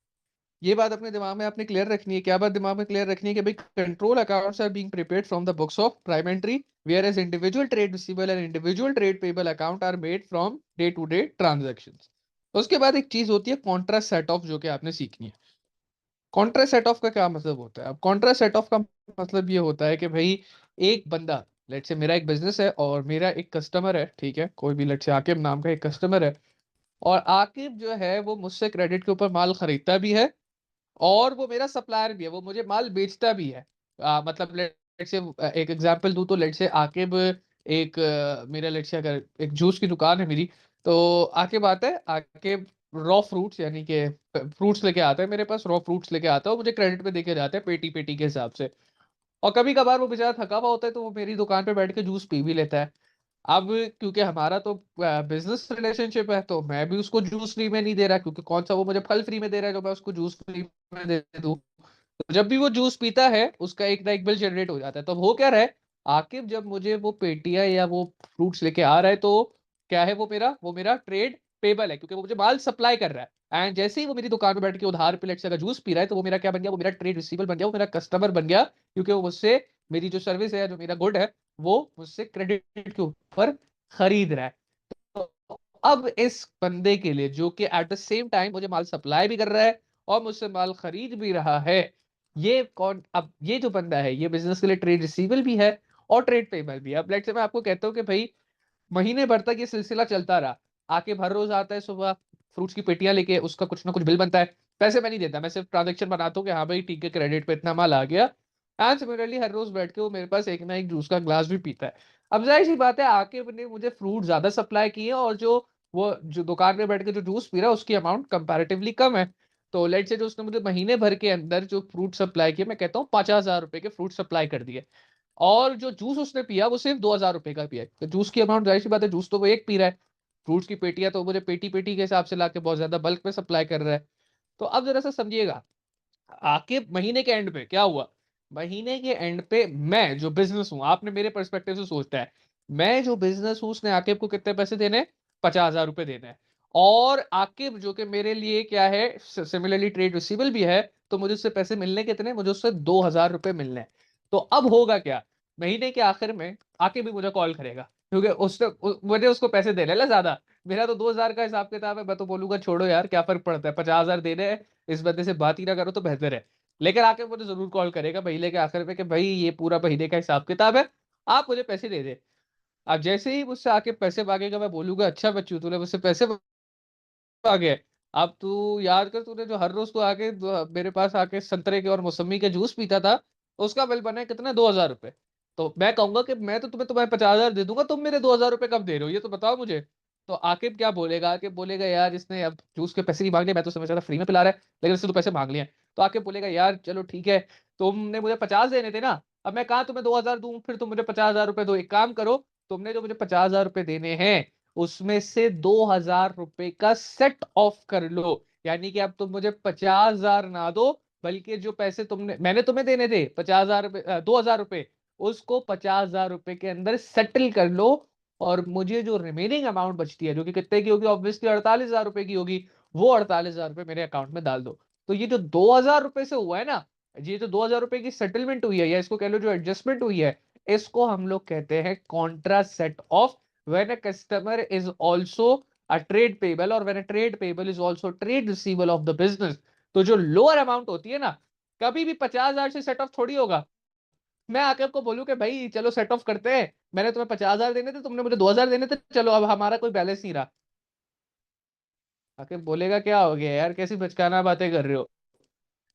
Speaker 1: ये बात अपने दिमाग में आपने क्लियर रखनी है। क्या बात दिमाग में क्लियर रखनी है? कि भाई control accounts are being prepared from the books of prime entry, whereas individual trade receivable and individual trade payable account are made from day to day transactions. उसके बाद एक चीज होती है कॉन्ट्रा सेट ऑफ, जो कि आपने सीखनी है। कॉन्ट्रा सेट ऑफ का क्या मतलब होता है? अब कॉन्ट्रा सेट ऑफ का मतलब ये होता है कि भाई एक बंदा, लेट्स से मेरा एक बिजनेस है और मेरा एक कस्टमर है, ठीक है, कोई भी, लेट्स से आकिब नाम का एक कस्टमर है, और आकिब जो है वो मुझसे क्रेडिट के ऊपर माल खरीदता भी है और वो मेरा सप्लायर भी है, वो मुझे माल बेचता भी है। मतलब लेट से एक एग्जांपल दूं तो लेट से आकिब एक मेरा लेट से अगर एक जूस की दुकान है मेरी, तो आकिब आता है, आकिब रॉ फ्रूट्स यानी कि फ्रूट्स लेके आता है मेरे पास, रॉ फ्रूट्स लेके आता है, वो मुझे क्रेडिट पे देके जाता है पेटी पेटी के हिसाब से। और कभी कभार वो बेचारा थका हुआ होता है तो वो मेरी दुकान पे बैठ के जूस पी भी लेता है। अब क्योंकि हमारा तो बिजनेस रिलेशनशिप है, तो मैं भी उसको जूस फ्री में नहीं दे रहा, क्योंकि कौन सा वो मुझे फल फ्री में दे रहा है जो मैं उसको जूस फ्री में दे दूं। तो जब भी वो जूस पीता है उसका एक ना एक बिल जनरेट हो जाता है। तो हो क्या रहा है, आकिब जब मुझे वो पेटियां या वो फ्रूट्स लेके आ रहा है तो क्या है, वो मेरा ट्रेड पेबल है, क्योंकि वो मुझे माल सप्लाई कर रहा है। एंड जैसे ही वो मेरी दुकान पे बैठ के उधार पे लेट से अगर जूस पी रहा है, तो वो मेरा क्या बन गया? वो मेरा ट्रेड रिसीवेबल बन गया, वो मेरा कस्टमर बन गया, क्योंकि वो मुझसे मेरी जो सर्विस है, जो मेरा गुड है, वो मुझसे क्रेडिट के ऊपर खरीद रहा है। तो अब इस बंदे के लिए जो कि एट द सेम टाइम मुझे माल सप्लाई भी कर रहा है और मुझसे माल खरीद भी रहा है, ये कौन? अब ये जो बंदा है ये बिजनेस के लिए ट्रेड रिसीवेबल भी है और ट्रेड पेबल भी है। अब लेट्स से मैं आपको कहता हूँ कि भाई महीने भर तक ये सिलसिला चलता रहा, आके हर रोज आता है सुबह फ्रूट्स की पेटियां लेके, उसका कुछ ना कुछ बिल बनता है, पैसे मैं नहीं देता, मैं सिर्फ ट्रांजेक्शन बनाता हूँ कि हाँ भाई ठीक है क्रेडिट पे इतना माल आ गया। एंड सिमिलरली हर रोज बैठ के वो मेरे पास एक ना एक जूस का ग्लास भी पीता है। अब जाहिर सी बात है आके ने मुझे फ्रूट ज्यादा सप्लाई किए और जो दुकान में बैठ के जो जूस पी रहा है उसकी अमाउंट कंपैरेटिवली कम है। तो लेट से जो उसने मुझे महीने भर के अंदर जो फ्रूट सप्लाई किए, मैं कहता हूँ 50,000 रुपए के फ्रूट सप्लाई कर दिए, और जो जूस उसने पिया वो सिर्फ 2,000 रुपए का पिया। तो जूस की अमाउंट जाहिर सी बात है, जूस तो वो एक पी रहा है, फ्रूट्स की पेटियां तो मुझे पेटी पेटी के हिसाब से लाके बहुत ज्यादा बल्क में सप्लाई कर रहा है। तो अब जरा सा समझिएगा, आके महीने के एंड पे क्या हुआ? महीने के एंड पे मैं जो बिजनेस हूं, आपने मेरे पर्सपेक्टिव से सोचता है, मैं जो बिजनेस हूं उसने आकिब को कितने पैसे देने? 50,000 रुपए देने हैं। और आकिब जो कि मेरे लिए क्या है, सिमिलरली ट्रेड रिसीवेबल भी है, तो मुझे उससे पैसे मिलने कितने? मुझे उससे 2,000 रुपए मिलने हैं। तो अब होगा क्या? महीने के आखिर में आकिब भी मुझे कॉल करेगा, क्योंकि मुझे उसको पैसे देने ला ज्यादा। मेरा तो 2,000 का हिसाब किताब है, मैं तो बोलूंगा छोड़ो यार क्या फर्क पड़ता है, 50,000 देने हैं, इस बंदे से बात ही ना करो तो बेहतर है। लेकिन आके मुझे जरूर कॉल करेगा महीने के आखिर में कि भाई ये पूरा महीने का हिसाब किताब है, आप मुझे पैसे दे दे। अब जैसे ही मुझसे आके पैसे मांगेगा, मैं बोलूंगा अच्छा बच्चू तूने मुझसे पैसे मांगे हैं। अब तू याद कर, तूने जो हर रोज तू आके मेरे पास आके संतरे के और मौसमी के जूस पीता था, उसका बिल बना है कितना? 2,000 रुपए। तो मैं कहूंगा कि मैं तो तुम्हें 50,000 दे दूंगा, तुम मेरे 2,000 रुपए कब दे रहे हो ये तो बताओ मुझे। तो आकिब क्या बोलेगा? आकिब बोलेगा यार इसने अब जूस के पैसे नहीं मांगे, मैं तो समझ रहा था फ्री में पिला रहा है, लेकिन इससे तो पैसे मांग लिए हैं। तो आकिब बोलेगा यार चलो ठीक है, तुमने मुझे 50 देने थे ना, अब मैं कहाँ तुम्हें 2,000 दूं, फिर तुम मुझे 50,000 रुपए दो। एक काम करो, तुमने जो मुझे 50,000 रुपए देने हैं उसमें से 2,000 रुपए का सेट ऑफ कर लो, यानी कि अब तुम मुझे 50,000 ना दो, बल्कि जो पैसे मैंने तुम्हें देने थे 50,000 रुपए, 2,000 रुपए, उसको 50,000 रुपए के अंदर सेटल कर लो। और मुझे जो रिमेनिंग अमाउंट बचती है, जो कि कितने की होगी? ऑब्वियसली 48,000 रुपए की होगी, वो 48,000 रुपए मेरे अकाउंट में डाल दो। तो ये जो 2,000 रुपए से हुआ है ना, ये जो 2,000 रुपए की सेटलमेंट हुई है, या इसको कह लो जो एडजस्टमेंट हुई है, इसको हम लोग कहते हैं Contra set of, when a customer is also a trade payable or when a trade payable is also trade receivable of the business। तो जो लोअर अमाउंट होती है ना, कभी भी 50,000 से सेट ऑफ थोड़ी होगा। मैं आके आपको बोलूं कि भाई चलो सेट ऑफ करते हैं, मैंने तुम्हें 50,000 देने थे, तुमने मुझे 2,000 देने थे, चलो अब हमारा कोई बैलेंस नहीं रहा। आके बोलेगा क्या हो गया यार, कैसी बचकाना बातें कर रहे हो?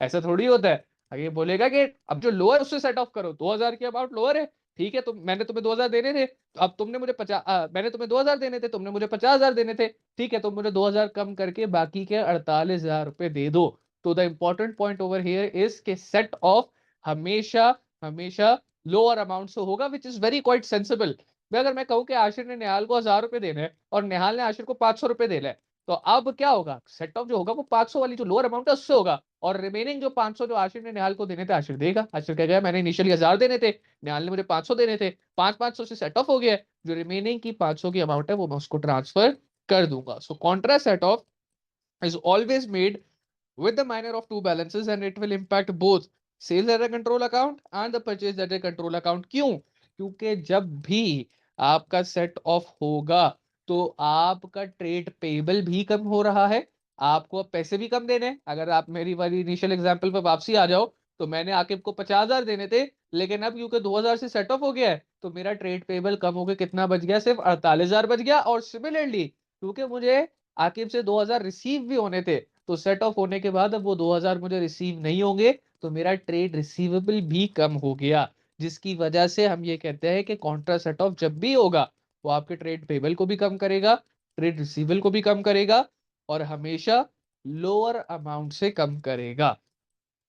Speaker 1: ऐसा थोड़ी होता है। आगे ये बोलेगा कि अब जो लोअर उससे सेट ऑफ करो, 2000 के अबाउट लोअर है, ठीक है, तो मैंने तुम्हें 2000 देने थे, तो अब तुमने मुझे 50, मैंने तुम्हें 2000 देने थे, तुमने मुझे 50,000 देने थे, ठीक है, तो मुझे 2000 कम करके बाकी के 48,000 रुपए दे दो। तो the important point over here is के सेट ऑफ हमेशा हमेशा लोअर अमाउंट से होगा, which is very quite sensible. अगर मैं कहूँ कि आशिर ने निहाल को 1000 रुपए देने हैं और निहाल ने आशिर को 500 रुपए देना है, तो अब क्या होगा, सेट ऑफ जो होगा वो 500 वाली जो लोअर अमाउंट है उससे होगा, और रिमेनिंग जो 500 जो आशिर ने निहाल को देने थे आशिर देगा। आशिर कह गया मैंने इनिशियली 1000 देने थे, निहाल ने मुझे 500 देने थे, 500 से सेट ऑफ हो गया है, जो रिमेनिंग की 500 की अमाउंट है वो मैं उसको ट्रांसफर कर दूंगा। So contra set off is always made with the minor of two balances and it will impact both sales ledger control account and the purchase ledger control account। क्यों? क्योंकि जब भी आपका सेट ऑफ होगा तो आपका ट्रेड पेबल भी कम हो रहा है, आपको अब पैसे भी कम देने हैं। अगर आप मेरी वाली इनिशियल एग्जांपल पर वापसी आ जाओ, तो मैंने आकिब को 50,000 देने थे, लेकिन अब क्योंकि 2000 से सेट ऑफ हो गया है तो मेरा ट्रेड पेबल कम हो गया, कितना बच गया, सिर्फ 48,000 बच गया। और सिमिलरली क्योंकि मुझे आकिब से 2000 रिसीव भी होने थे, तो सेट ऑफ होने के बाद अब वो 2000 मुझे रिसीव नहीं होंगे, तो मेरा ट्रेड रिसीवेबल भी कम हो गया, जिसकी वजह से हम ये कहते हैं कि कॉन्ट्रा सेट ऑफ जब भी होगा वो आपके ट्रेड पेबल को भी कम करेगा, ट्रेड रिसीवेबल को भी कम करेगा, और हमेशा लोअर अमाउंट से कम करेगा।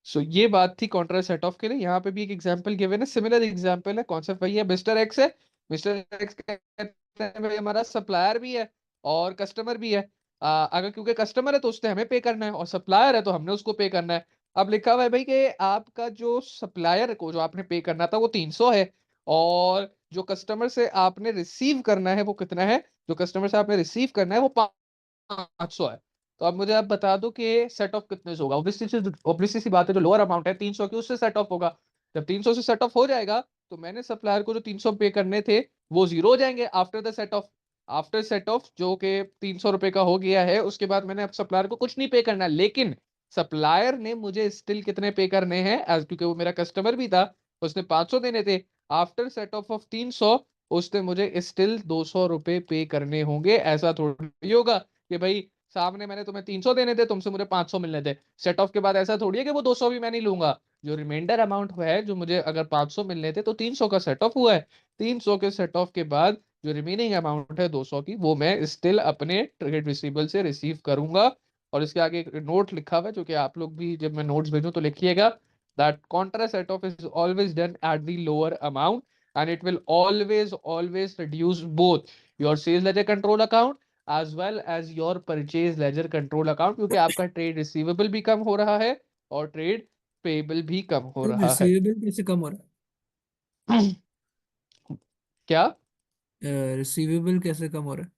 Speaker 1: सो ये बात थी कॉन्ट्रा सेट ऑफ के लिए। यहाँ पे भी एक एग्जांपल गिवन है, सिमिलर एग्जांपल है, कॉन्सेप्ट वही है, मिस्टर एक्स है। मिस्टर एक्स कहते हैं भाई हमारा सप्लायर भी है और कस्टमर भी है। अगर क्योंकि कस्टमर है तो उसने हमें पे करना है, और सप्लायर है तो हमने उसको पे करना है। अब लिखा हुआ है भाई कि आपका जो सप्लायर को जो आपने पे करना था वो 300 है, और जो कस्टमर से आपने रिसीव करना है वो कितना है, जो कस्टमर से आपने रिसीव करना है वो 500 है। तो अब मुझे आप बता दो कि सेट ऑफ कितने से होगा। ऑब्वियसली सी बात है, जो लोअर अमाउंट है 300 की उससे सेट ऑफ होगा। जब 300 से सेट ऑफ हो जाएगा तो मैंने सप्लायर को जो 300 पे करने थे वो जीरो हो जाएंगे after the set of. After set of जो कि 300 रुपए का हो गया है, उसके बाद मैंने अब सप्लायर को कुछ नहीं पे करना, लेकिन सप्लायर ने मुझे स्टिल कितने पे करने हैं, एज क्योंकि वो मेरा कस्टमर भी था, उसने 500 देने थे। आफ्टर सेट ऑफ 300 उसने मुझे स्टिल 200 रुपए पे करने होंगे। ऐसा थोड़ी होगा कि भाई सामने मैंने तुम्हें 300 देने थे, तुमसे मुझे 500 मिलने थे, सेट ऑफ के बाद ऐसा थोड़ी है कि वो 200 भी मैं नहीं लूंगा। जो रिमाइंडर अमाउंट है, जो मुझे अगर 500 मिलने थे तो 300 का सेट ऑफ हुआ है, 300 के सेट ऑफ के बाद जो रिमेनिंग अमाउंट है 200 की, वो मैं स्टिल अपने ट्रेड रिसीवेबल से रिसीव करूंगा। और इसके आगे एक नोट लिखा हुआ है, जो कि आप लोग भी जब मैं नोट्स भेजूं तो लिखिएगा, that contra set off is always done at the lower amount and it will always reduce both your sales ledger control account as well as your purchase ledger control account, क्योंकि आपका trade receivable भी कम हो रहा है और trade payable भी कम हो रहा है।
Speaker 3: रिसीवेबल कैसे कम हो रहा
Speaker 1: क्या?
Speaker 3: है? रिसीवेबल कैसे कम हो रहा है?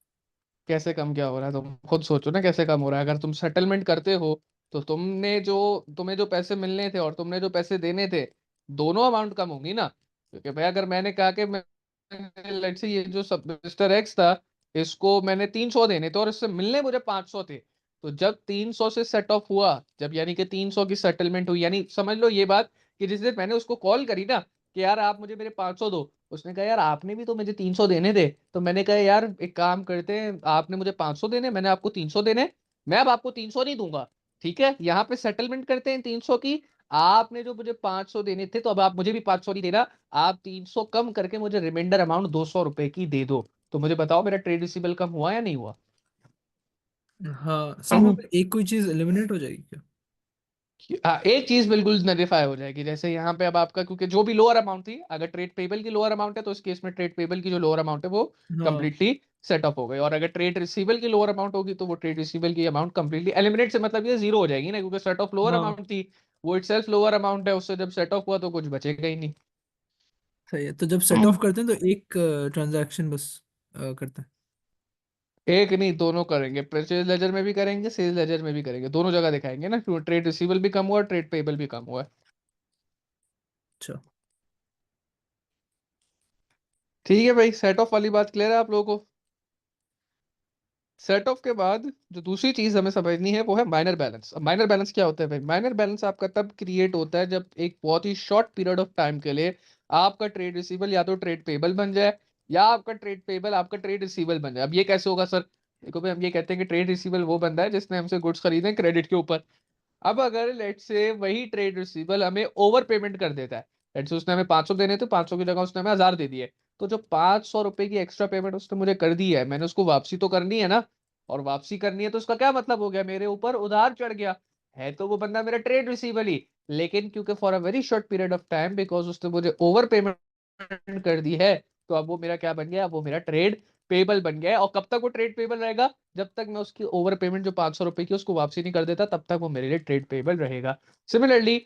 Speaker 1: कैसे कम क्या हो रहा है, तुम खुद सोचो ना कैसे कम हो रहा है। अगर तुम सेटलमेंट करते हो तो तुम्हें जो पैसे मिलने थे और तुमने जो पैसे देने थे, दोनों अमाउंट कम होंगी ना। क्योंकि भाई अगर मैंने कहा कि लेट्स से ये जो सब मिस्टर एक्स था, इसको मैंने 300 देने थे और इससे मिलने मुझे 500 थे, तो जब 300 से सेट ऑफ हुआ, जब यानी कि 300 की सेटलमेंट हुई, यानी समझ लो ये बात कि जिस दिन मैंने उसको कॉल करी ना कि यार आप मुझे मेरे 500 दो, उसने कहा यार आपने भी तो मुझे 300 देने थे। तो मैंने कहा यार एक काम करते हैं, आपने मुझे 500 देने, मैंने आपको 300 देने, मैं अब आपको 300 नहीं दूंगा, ठीक है, यहाँ पे सेटलमेंट करते हैं 300 की। आपने जो मुझे 500 देने थे तो अब आप मुझे भी 500 नहीं देना, आप 300 कम करके मुझे रिमाइंडर अमाउंट 200 रुपए की दे दो। तो मुझे बताओ मेरा ट्रेड रिसीवेबल कम हुआ या नहीं हुआ?
Speaker 3: हाँ सर, वहाँ पे एक कोई चीज एलिमिनेट हो जाएगी क्या?
Speaker 1: हाँ, एक चीज बिल्कुल नलिफाई हो जाएगी। जैसे यहाँ पे अब आपका, क्योंकि जो भी लोअर अमाउंट थी, अगर ट्रेड पेबल की लोअर अमाउंट है तो इस केस में ट्रेड पेबल की जो लोअर अमाउंट है वो
Speaker 3: हाँ
Speaker 1: कंप्लीटली सेट अप हो गई, और अगर ट्रेड रिसीवेबल की लोअर अमाउंट होगी तो वो ट्रेड रिसीवेबल की अमाउंट कंप्लीटली एलिमिनेट से मतलब ये जीरो हो जाएगी ना, क्योंकि सेट ऑफ लोअर
Speaker 3: हाँ
Speaker 1: अमाउंट थी, वो इटसेल्फ लोअर अमाउंट है, उससे जब सेट ऑफ हुआ तो कुछ बचेगा ही नहीं।
Speaker 3: सही है। तो जब सेट ऑफ करते हैं तो एक ट्रांजैक्शन बस करते हैं?
Speaker 1: एक नहीं, दोनों करेंगे, परचेज लेजर में भी करेंगे, सेल्स लेजर में भी करेंगे, दोनों जगह दिखाएंगे ना, क्यों ट्रेड रिसीवेबल भी कम हुआ, ट्रेड पेबल भी कम हुआ है।
Speaker 3: अच्छा।
Speaker 1: ठीक है भाई, सेट ऑफ वाली बात क्लियर है आप लोगों को? सेट ऑफ के बाद जो दूसरी चीज हमें समझनी है वो है माइनर बैलेंस। अब माइनर बैलेंस क्या होता है भाई? माइनर बैलेंस आपका तब क्रिएट होता है जब एक बहुत ही शॉर्ट पीरियड ऑफ टाइम के लिए आपका ट्रेड रिसीवेबल या तो ट्रेड पेबल बन जाए, या आपका ट्रेड पेबल आपका ट्रेड रिसीवेबल बन जाए। अब ये कैसे होगा सर? देखो भाई, हम ये कहते हैं कि ट्रेड रिसीवेबल वो बंदा है जिसने हमसे गुड्स खरीदे क्रेडिट के ऊपर, अब अगर लेट से वही ट्रेड रिसीवेबल हमें ओवर पेमेंट कर देता है, लेट से उसने हमें 500 देने थे, 500 की जगह उसने हमें 1000 दे दिए, तो जो 500 रुपए की एक्स्ट्रा पेमेंट उसने मुझे कर दी है, मैंने उसको वापसी तो करनी है ना। और वापसी करनी है तो उसका क्या मतलब हो गया, मेरे ऊपर उधार चढ़ गया। है तो वो बंदा मेरा ट्रेड रिसीवेबल ही, लेकिन क्योंकि for a very short period of time because उसने मुझे ओवर पेमेंट कर दी है, तो अब वो मेरा क्या बन गया, वो मेरा ट्रेड पेबल बन गया है। और कब तक वो ट्रेड पेबल रहेगा, जब तक मैं उसकी ओवर पेमेंट जो 500 रुपए की उसको वापसी नहीं कर देता, तब तक वो मेरे लिए ट्रेड पेबल रहेगा। सिमिलरली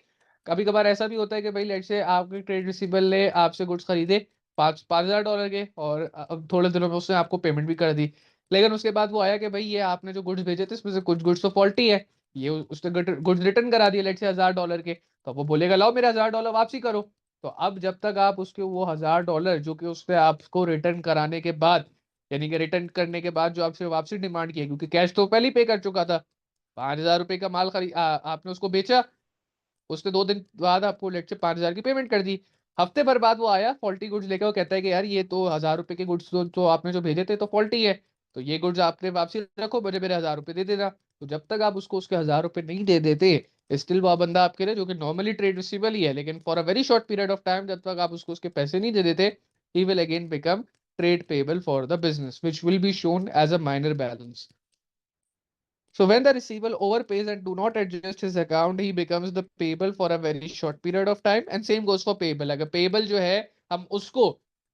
Speaker 1: कभी कभार ऐसा भी होता है कि भाई लेट से आपके ट्रेड रिसीवेबल ने आपसे गुड्स खरीदे 5,000 डॉलर के, और अब थोड़े दिनों में उसने आपको पेमेंट भी कर दी, लेकिन उसके बाद वो आया कि भाई ये आपने जो गुड्स भेजे थे इसमें से कुछ गुड्स तो फॉल्टी है, ये उसने गुड्स रिटर्न करा दिए लेट से 1000 डॉलर के, तो वो बोलेगा लाओ मेरे 1000 डॉलर वापसी करो। तो अब जब तक आप उसके वो 1000 डॉलर जो कि उसने आपको रिटर्न कराने के बाद, यानी कि रिटर्न करने के बाद जो आपसे वापसी डिमांड की है, क्योंकि कैश तो पहले ही पे कर चुका था, 5,000 रुपए का माल आपने उसको बेचा, उसने 2 दिन बाद आपको लेट से 5,000 की पेमेंट कर दी। हफ्ते भर बाद वो आया फॉल्टी गुड्स लेकर, वो कहता है कि यार ये तो 1000 रुपए के गुड्स तो आपने जो भेजे थे तो फॉल्टी है, तो ये गुड्स आपने वापसी रखो, मुझे मेरे 1000 रुपए दे देना। तो जब तक आप उसको उसके 1000 रुपए नहीं दे देते, स्टिल वो बंदा आपके लिए जो कि नॉर्मली ट्रेड रिसीवेबल ही है, लेकिन for a very short period of time जब तक आप उसको उसके पैसे नहीं दे देते, he will again become trade payable for the business which will be shown as a minor balance. So when the receivable overpays and do not adjust his account, he becomes the payable for a very short period of time, and same goes for payable। अगर payable जो है हम उसको,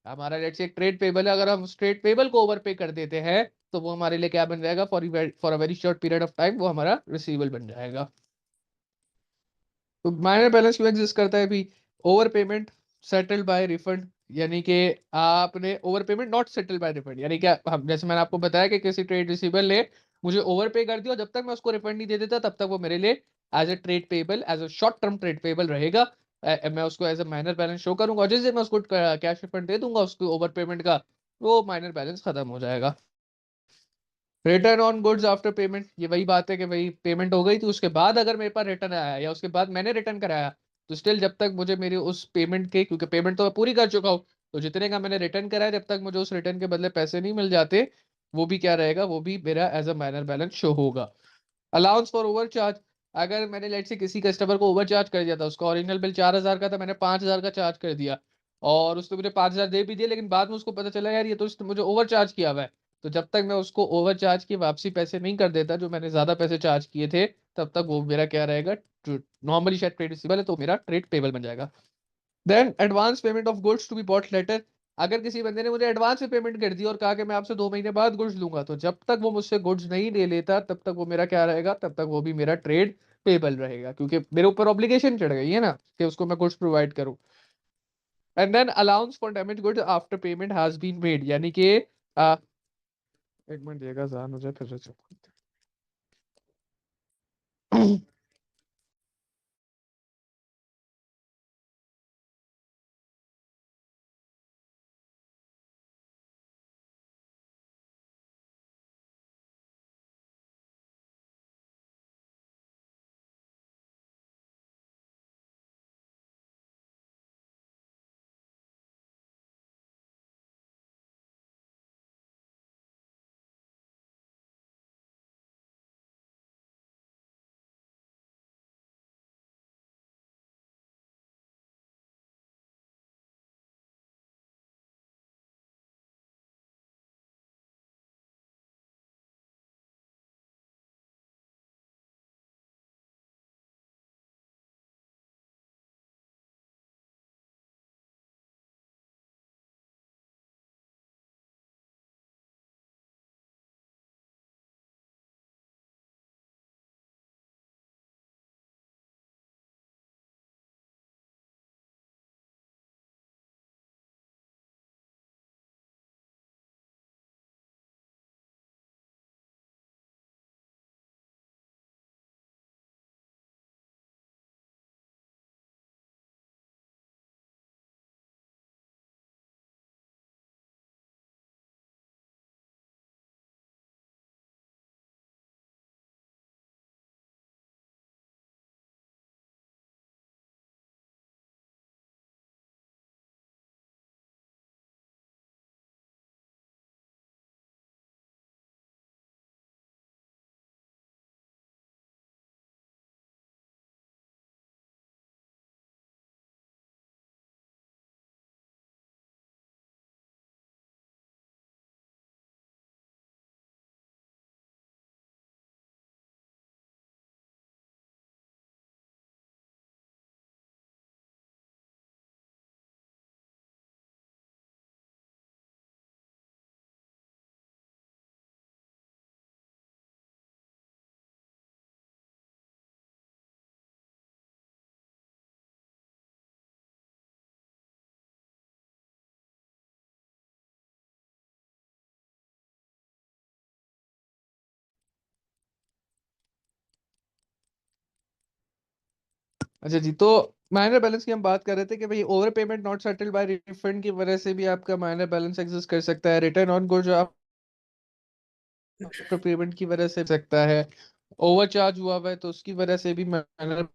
Speaker 1: हमारा let's say एक trade payable है, अगर हम उस ट्रेड पेबल को ओवर पे कर देते हैं, तो वो हमारे लिए क्या बन जाएगा, for a very short period of time वो हमारा रिसीवेबल बन जाएगा। तो माइनर बैलेंस क्यों एग्जिस्ट करता है भी, over payment settled bye refund, यानी कि आपने over payment not settled bye refund, यानी कि हम जैसे मैंने आपको बताया कि किसी ट्रेड रिसीवेबल ने मुझे ओवर पे कर दिया, जब तक मैं उसको रिफंड नहीं दे देता तब तक वो मेरे लिए as a trade payable, as a short term trade payable रहेगा। मैं उसको as a minor balance show करूंगा, और जिस दिन मैं उसको कैश रिफंड दे दूंगा उसको ओवर पेमेंट का, वो माइनर बैलेंस खत्म हो जाएगा। Return on goods after payment, ये वही बात है कि भाई पेमेंट हो गई थी उसके बाद अगर मेरे पास रिटर्न आया या उसके बाद मैंने रिटर्न कराया, तो स्टिल जब तक मुझे मेरी उस पेमेंट के, क्योंकि पेमेंट तो मैं पूरी कर चुका हूँ, तो जितने का मैंने रिटर्न कराया जब तक मुझे उस रिटर्न के बदले पैसे नहीं मिल जाते, वो भी क्या रहेगा, वो भी मेरा as a minor balance show होगा। अलाउंस फॉर ओवर चार्ज, अगर मैंने लेट से किसी कस्टमर को ओवर चार्ज कर दिया था, उसका ओरिजिनल बिल 4,000 का था, मैंने 5,000 का चार्ज कर दिया, और उसने मुझे 5,000 दे भी दिए, लेकिन बाद में उसको पता चला यार ये तो उसने मुझे ओवर चार्ज किया हुआ है, तो जब तक मैं उसको ओवर चार्ज की वापसी पैसे नहीं कर देता जो मैंने ज्यादा पैसे चार्ज किए थे, तब तक वो मेरा क्या रहेगा, नॉर्मली शायद ट्रेड रिसीवेबल है तो मेरा ट्रेड पेबल बन जाएगा। Then advance payment of goods to be bought later, अगर किसी बंदे ने मुझे एडवांस में पेमेंट कर दी और कहा कि मैं आपसे 2 महीने बाद गुड्स लूंगा, तो जब तक वो मुझसे गुड्स नहीं ले लेता तब तक वो मेरा क्या रहेगा, तब तक वो भी मेरा ट्रेड पेबल रहेगा, क्योंकि मेरे ऊपर ऑब्लिगेशन चढ़ गई है ना कि उसको मैं गुड्स प्रोवाइड करूं। And then allowance for damage goods after payment has been made, यानी कि एक मिनट देगा जरा मुझे फिर से अच्छा जी, तो माइनर बैलेंस की हम बात कर रहे थे कि भाई over payment not settled bye refund की वजह से भी आपका माइनर बैलेंस एग्जिस्ट कर सकता है। रिटर्न ऑन गुड्स जो आफ्टर पेमेंट की वजह से हो सकता है। ओवरचार्ज हुआ हुआ है तो उसकी वजह से भी माइनर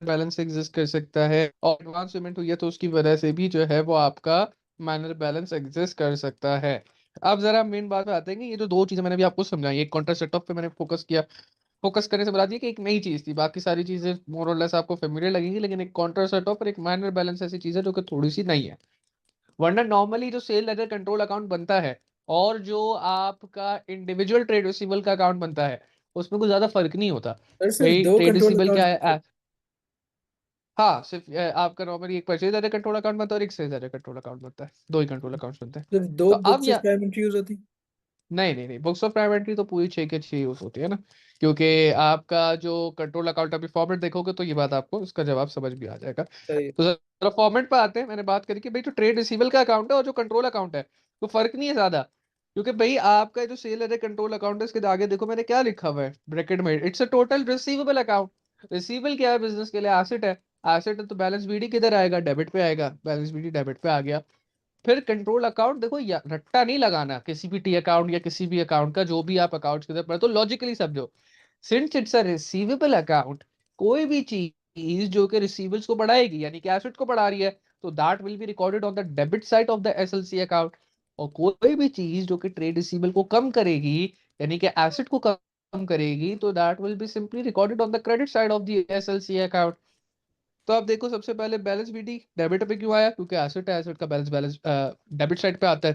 Speaker 1: बैलेंस एग्जिस्ट कर सकता है। और एडवांस पेमेंट हुई है तो उसकी वजह से भी जो है वो आपका माइनर बैलेंस एग्जिस्ट कर सकता है। अब जरा मेन बात पे आते हैं कि ये जो दो चीजें मैंने भी आपको समझाई, एक कॉन्ट्रा सेट ऑफ पे मैंने फोकस किया, फोकस करने से बता दिया कि एक नई चीज थी, बाकी सारी चीजें मोर और लेस आपको फेमिलियर लगेंगी, लेकिन एक कॉन्ट्रा सेट ऑफ और एक माइनर बैलेंस ऐसी चीज है जो कि थोड़ी सी नई है। वरना नॉर्मली जो सेल लेजर कंट्रोल अकाउंट बनता है और जो आपका इंडिविजुअल ट्रेड रिसीवेबल का अकाउंट बनता है उसमें कुछ ज्यादा फर्क नहीं होता।
Speaker 3: सर सिर्फ
Speaker 1: भाई
Speaker 3: दो
Speaker 1: ट्रेड
Speaker 3: कंट्रोल
Speaker 1: रिसीवेबल क्या
Speaker 3: अकाउंट।
Speaker 1: है हाँ, सिर्फ आपका नॉर्मली एक परचेज लेजर कंट्रोल अकाउंट बनता है और एक सेल लेजर कंट्रोल अकाउंट बनता है, दो ही कंट्रोल अकाउंट्स बनते हैं।
Speaker 3: सिर्फ दो
Speaker 1: तो अब
Speaker 3: बुक्स ऑफ
Speaker 1: या
Speaker 3: प्राइम एंट्री यूज होती।
Speaker 1: नहीं नहीं नहीं, बुक्स ऑफ प्राइम एंट्री तो पूरी 6 के 6 यूज होती है ना, क्योंकि आपका जो कंट्रोल अकाउंट अभी फॉर्मेट देखोगे तो ये बात आपको इसका जवाब समझ भी आ जाएगा।
Speaker 3: सही है।
Speaker 1: तो जरा फॉर्मेट पे आते हैं। मैंने बात करी कि भाई जो ट्रेड रिसीवेबल का अकाउंट है और जो कंट्रोल अकाउंट है तो फर्क नहीं है ज्यादा, क्योंकि भाई आपका जो सेल है कंट्रोल अकाउंट है इसके आगे देखो मैंने क्या लिखा हुआ है ब्रैकेट में, it's a total receivable account. Receivable क्या है बिजनेस के लिए? एसेट है। एसेट है तो बैलेंस बीडी किधर आएगा? डेबिट पे आएगा। बैलेंस बीडी डेबिट पे आ गया। फिर कंट्रोल अकाउंट देखो, रट्टा नहीं लगाना किसी भी टी अकाउंट या किसी भी अकाउंट का, जो भी आप अकाउंट के अंदर तो लॉजिकली समझो। Since it's a receivable account, कोई भी चीज जो कि रिसीवेबल्स को बढ़ाएगी यानी कि एसेट को बढ़ा रही है तो that will be recorded on the debit side of the SLC account. और कोई भी चीज जो कि ट्रेड रिसीवेबल को कम करेगी यानी कि एसेट को कम करेगी तो that will be simply recorded on the credit side of the SLC account. तो आप देखो सबसे पहले बैलेंस बीडी डेबिट पे क्यों आया? क्योंकि एसेट है, एसेट का बैलेंस बैलेंस डेबिट साइड पे आता है।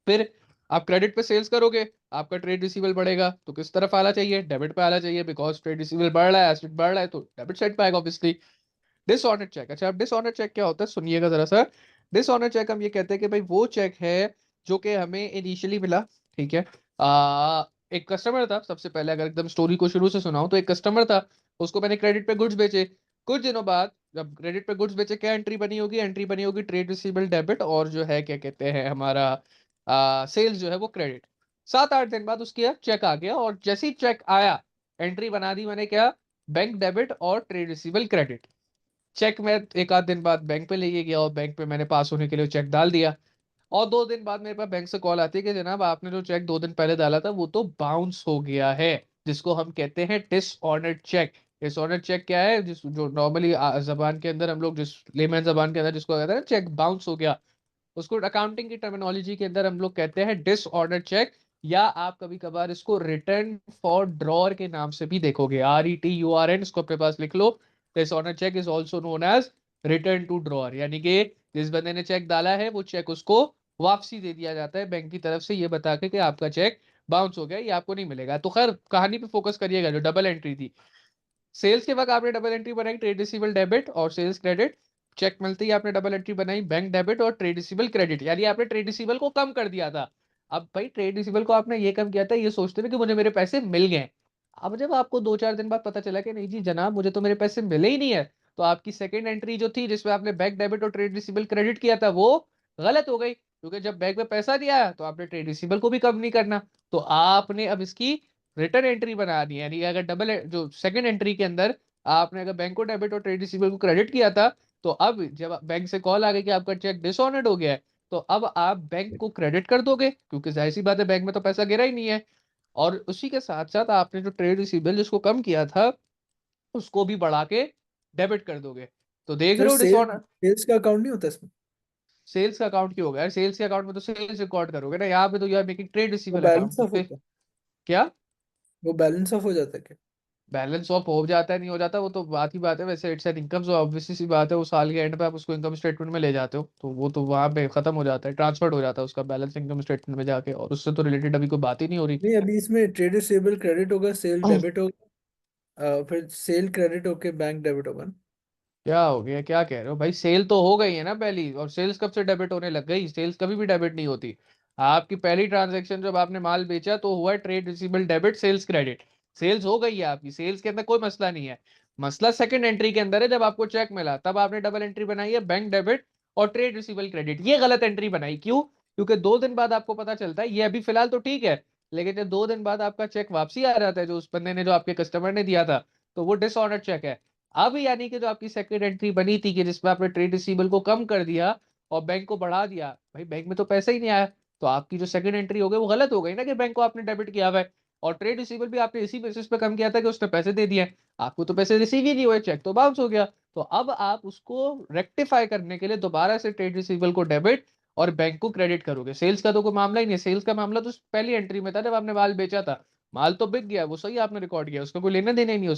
Speaker 1: फिर आप क्रेडिट पे सेल्स करोगे, आपका ट्रेड रिसीवेबल बढ़ेगा तो किस तरफ आना चाहिए? डेबिट पे आना चाहिए, बिकॉज ट्रेड रिसीवेबल बढ़ रहा है, एसेट बढ़ रहा है तो डेबिट साइड पे आएगा ऑब्वियसली। डिसऑनर चेक, अच्छा अब डिसऑनर चेक क्या होता है सुनिएगा जरा सा। डिसऑनर चेक हम ये कहते हैं कि भाई वो चेक है जो कि हमें इनिशियली मिला, ठीक है। एक कस्टमर था, सबसे पहले अगर एकदम स्टोरी को शुरू से सुनाऊं तो एक कस्टमर था, उसको मैंने क्रेडिट पे गुड्स बेचे। कुछ दिनों बाद जब क्रेडिट पे गुड्स बेचे क्या एंट्री बनी होगी? एंट्री बनी होगी ट्रेड रिसीवेबल डेबिट और जो है क्या कहते हैं हमारा सेल्स जो है वो क्रेडिट। 7-8 दिन बाद उसके चेक आ गया और जैसे ही चेक आया एंट्री बना दी मैंने क्या? बैंक डेबिट और ट्रेड रिसीवेबल क्रेडिट। चेक मैं एक आध दिन बाद बैंक पे लेके गया और बैंक पे मैंने पास होने के लिए चेक डाल दिया। और 2 दिन बाद मेरे पास बैंक से कॉल आती है कि जनाब आपने जो चेक 2 दिन पहले डाला था वो तो बाउंस हो गया है, जिसको हम कहते हैं डिसऑनर्ड चेक। डिसऑनर्ड चेक क्या है? जिस जो नॉर्मली जबान के अंदर हम लोग जिस लेमैन जबान के अंदर जिसको कहते हैं चेक बाउंस हो गया, उसको अकाउंटिंग की टर्मिनोलॉजी के अंदर हम लोग कहते हैं डिसऑर्डर चेक। या आप कभी कभार इसको रिटर्न फॉर ड्रॉर के नाम से भी देखोगे, RETURN, इसको अपने पास लिख लो। Dishonoured cheque is also known as return to drawer, यानी कि जिस बंदे ने चेक डाला है वो चेक उसको वापसी दे दिया जाता है बैंक की तरफ से ये बता के कि आपका चेक बाउंस हो गया, ये आपको नहीं मिलेगा। तो खैर कहानी पे फोकस करिएगा, जो डबल एंट्री थी सेल्स के वक्त आपने डबल एंट्री बनाई ट्रेड रिसीवेबल डेबिट और सेल्स क्रेडिट। चेक मिलते ही आपने डबल एंट्री बनाई बैंक डेबिट और ट्रेड रिसीवेबल क्रेडिट, यानी आपने ट्रेड रिसीवेबल को कम कर दिया था। अब भाई ट्रेड रिसीवेबल को आपने ये कम किया था ये सोचते हुए कि मुझे मेरे पैसे मिल गए। अब जब आपको 2-4 दिन बाद पता चला कि नहीं जी जनाब मुझे तो मेरे पैसे मिले ही नहीं है, तो आपकी सेकंड एंट्री जो थी जिसमें आपने बैंक डेबिट और ट्रेड रिसीवेबल क्रेडिट किया था वो गलत हो गई, क्योंकि जब बैंक में पैसा दिया तो आपने ट्रेड रिसीवेबल को भी कम नहीं करना। तो आपने अब इसकी रिटर्न एंट्री बना दी, यानी अगर डबल जो सेकंड एंट्री के अंदर आपने अगर बैंक को डेबिट और ट्रेड रिसीवेबल को क्रेडिट किया था तो अब जब बैंक से कॉल आ गई कि आपका चेक डिसऑनर्ड हो गया है तो अब आप बैंक को क्रेडिट कर दोगे, क्योंकि जाहिर सी बात है बैंक में तो पैसा गिरा ही नहीं है। और उसी के साथ साथ आपने जो ट्रेड रिसीवेबल जिसको कम किया था उसको भी बढ़ा के डेबिट कर दोगे। तो देख
Speaker 3: सर
Speaker 1: रहे हो
Speaker 3: सेल
Speaker 1: डिसऑनर।
Speaker 3: सेल्स का अकाउंट नहीं होता इसमें।
Speaker 1: सेल्स का अकाउंट क्यों होगा यार? सेल्स के अकाउंट में तो सेल्स रिकॉर्ड करोगे ना, यहाँ पे तो यू आर मेकिंग ट्रेड
Speaker 3: वो
Speaker 1: रिसीवेबल अकाउंट
Speaker 3: बैलेंस
Speaker 1: तो
Speaker 3: ऑफ
Speaker 1: फिर
Speaker 3: होता है।
Speaker 1: क्या?
Speaker 3: वो बैलेंस ऑफ हो जाता है क्या।
Speaker 1: बैलेंस ऑफ हो जाता है नहीं हो जाता वो तो बात ही बात है, वैसे इट्स एन इनकम, जो ऑब्वियसली सी बात है वो साल के एंड पे आप उसको इनकम स्टेटमेंट में ले जाते हो तो वो तो वहां पे खत्म हो जाता है, ट्रांसफर हो जाता है उसका बैलेंस इनकम स्टेटमेंट में जाके, और उससे तो रिलेटेड अभी कोई बात ही नहीं हो रही।
Speaker 3: नहीं अभी इसमें ट्रेड रिसीवेबल क्रेडिट होगा, सेल डेबिट होगा, फिर सेल क्रेडिट होके बैंक डेबिट होगा ना।
Speaker 1: क्या हो गया? क्या कह रहे हो भाई? सेल तो हो गई है ना पहली, और सेल्स कब से डेबिट होने लग गई? सेल्स कभी भी डेबिट नहीं होती। आपकी पहली ट्रांजैक्शन जब आपने माल बेचा तो हुआ trade receivable debit sales credit, sales हो गई है आपकी, सेल्स के अंदर कोई मसला नहीं है। मसला सेकंड एंट्री के अंदर है, जब आपको चेक मिला तब आपने डबल एंट्री बनाई है बैंक डेबिट और ट्रेड रिसीवेबल क्रेडिट, ये गलत एंट्री बनाई। क्यों? क्योंकि 2 दिन बाद आपको पता चलता है, ये अभी फिलहाल तो ठीक है, लेकिन जब 2 दिन बाद आपका चेक वापसी आ जाता है जो उस बंदे ने जो आपके कस्टमर ने दिया था तो वो डिसऑनर्ड चेक है। अब यानी कि जो आपकी सेकंड एंट्री बनी थी कि जिसमें आपने ट्रेड रिसीवेबल को कम कर दिया और बैंक को बढ़ा दिया, भाई बैंक में तो पैसा ही नहीं आया, तो आपकी जो सेकंड एंट्री हो गई वो गलत हो गई ना, कि बैंक को आपने डेबिट किया हुआ है। और ट्रेड रिसीवेबल भी आपने इसी बेसिस पे कम किया था कि उसने पैसे दे दिए, आपको तो पैसे रिसीव ही नहीं हुए, चेक तो बाउंस हो गया। तो अब आप उसको रेक्टिफाई करने के लिए दोबारा से ट्रेड रिसीवेबल को डेबिट और बैंक को क्रेडिट करोगे। सेल्स का तो कोई मामला ही नहीं है, सेल्स का मामला तो पहली एंट्री में था जब आपने माल बेचा था, माल तो बिक गया, वो सही आपने रिकॉर्ड किया, उसका कोई लेना देना ही नहीं।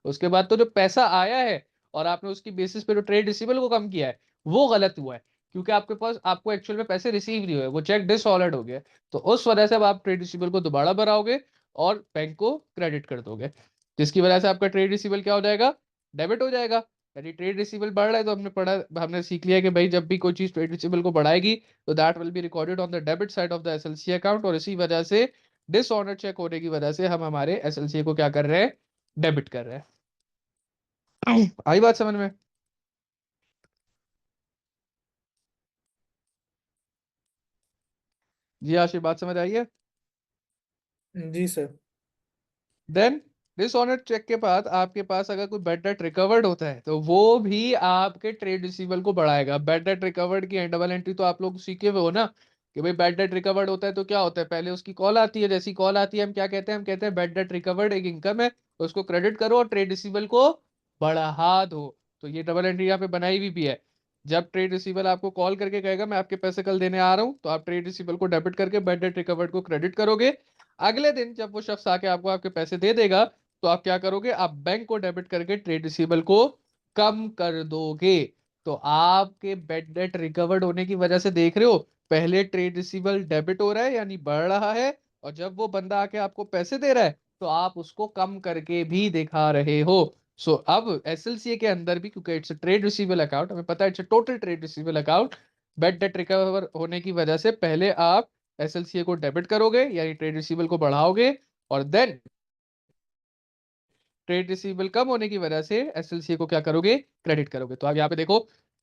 Speaker 1: उसके बाद तो जो पैसा आया है और आपने उसकी बेसिस पे जो ट्रेड रिसीवेबल को कम किया है वो गलत हुआ है, क्योंकि आपके पास आपको एक्चुअल में पैसे रिसीव नहीं हुए, वो चेक डिसऑर्डर्ड हो गया। तो उस वजह से अब आप ट्रेड रिसीवेबल को दोबारा भराओगे और बैंक को क्रेडिट कर दोगे, जिसकी वजह से आपका ट्रेड रिसीवेबल क्या हो जाएगा, डेबिट हो जाएगा। यदि ट्रेड रिसीवेबल बढ़ रहा है तो हमने सीख लिया कि भाई जब भी कोई चीज ट्रेड रिसीवेबल को बढ़ाएगी तो that will be recorded on the debit side of the SLC account, और इसी वजह से डिसऑनर चेक होने की वजह से हम हमारे एसएलसी को क्या कर रहे हैं, डेबिट कर रहे हैं। आई बात समझ में? जी आशीष, बात समझ आई है?
Speaker 3: जी सर।
Speaker 1: देन डिसऑनर चेक के बाद आपके पास अगर कोई बैड डेट रिकवर्ड होता है तो वो भी आपके ट्रेड रिसीवेबल को बढ़ाएगा। बैड डेट रिकवर्ड की डबल एंट्री तो आप लोग सीखे हुए हो ना, कि भाई बैड डेट रिकवर्ड होता है तो क्या होता है, पहले उसकी कॉल आती है, जैसी कॉल आती है हम क्या कहते हैं, हम कहते हैं बैड डेट रिकवर्ड एक इनकम है, तो उसको क्रेडिट करो और ट्रेड रिसीवेबल को बढ़ा दो। तो ये डबल एंट्री यहाँ पे बनाई हुई भी है। जब ट्रेड रिसीवेबल आपको कॉल करके कहेगा मैं आपके पैसे कल देने आ रहा हूँ, तो आप ट्रेड रिसीवेबल को डेबिट करके बैड डेट रिकवर्ड को क्रेडिट करोगे। अगले दिन जब वो शख्स आके आपको आपके पैसे दे देगा तो आप क्या करोगे, आप बैंक को डेबिट करके ट्रेड रिसीवेबल को कम कर दोगे। तो आपके बैड डेट रिकवर्ड होने की वजह से देख रहे हो, पहले ट्रेड रिसीवेबल डेबिट हो रहा है यानी बढ़ रहा है, और जब वो बंदा आके आपको पैसे दे रहा है तो आप उसको कम करके भी दिखा रहे हो। सो अब एसएलसीए के अंदर भी, क्योंकि इट्स ट्रेड रिसीवेबल अकाउंट, हमें पता है it's total trade receivable account, bad debt recover होने की वजह से पहले आप एसएलसीए को डेबिट करोगे यानी ट्रेड रिसीवेबल को बढ़ाओगे, और देन ट्रेड रिसीवेबल कम होने की वजह से एसएलसीए को क्या करोगे, क्रेडिट करोगे। तो आप यहाँ पे देखो,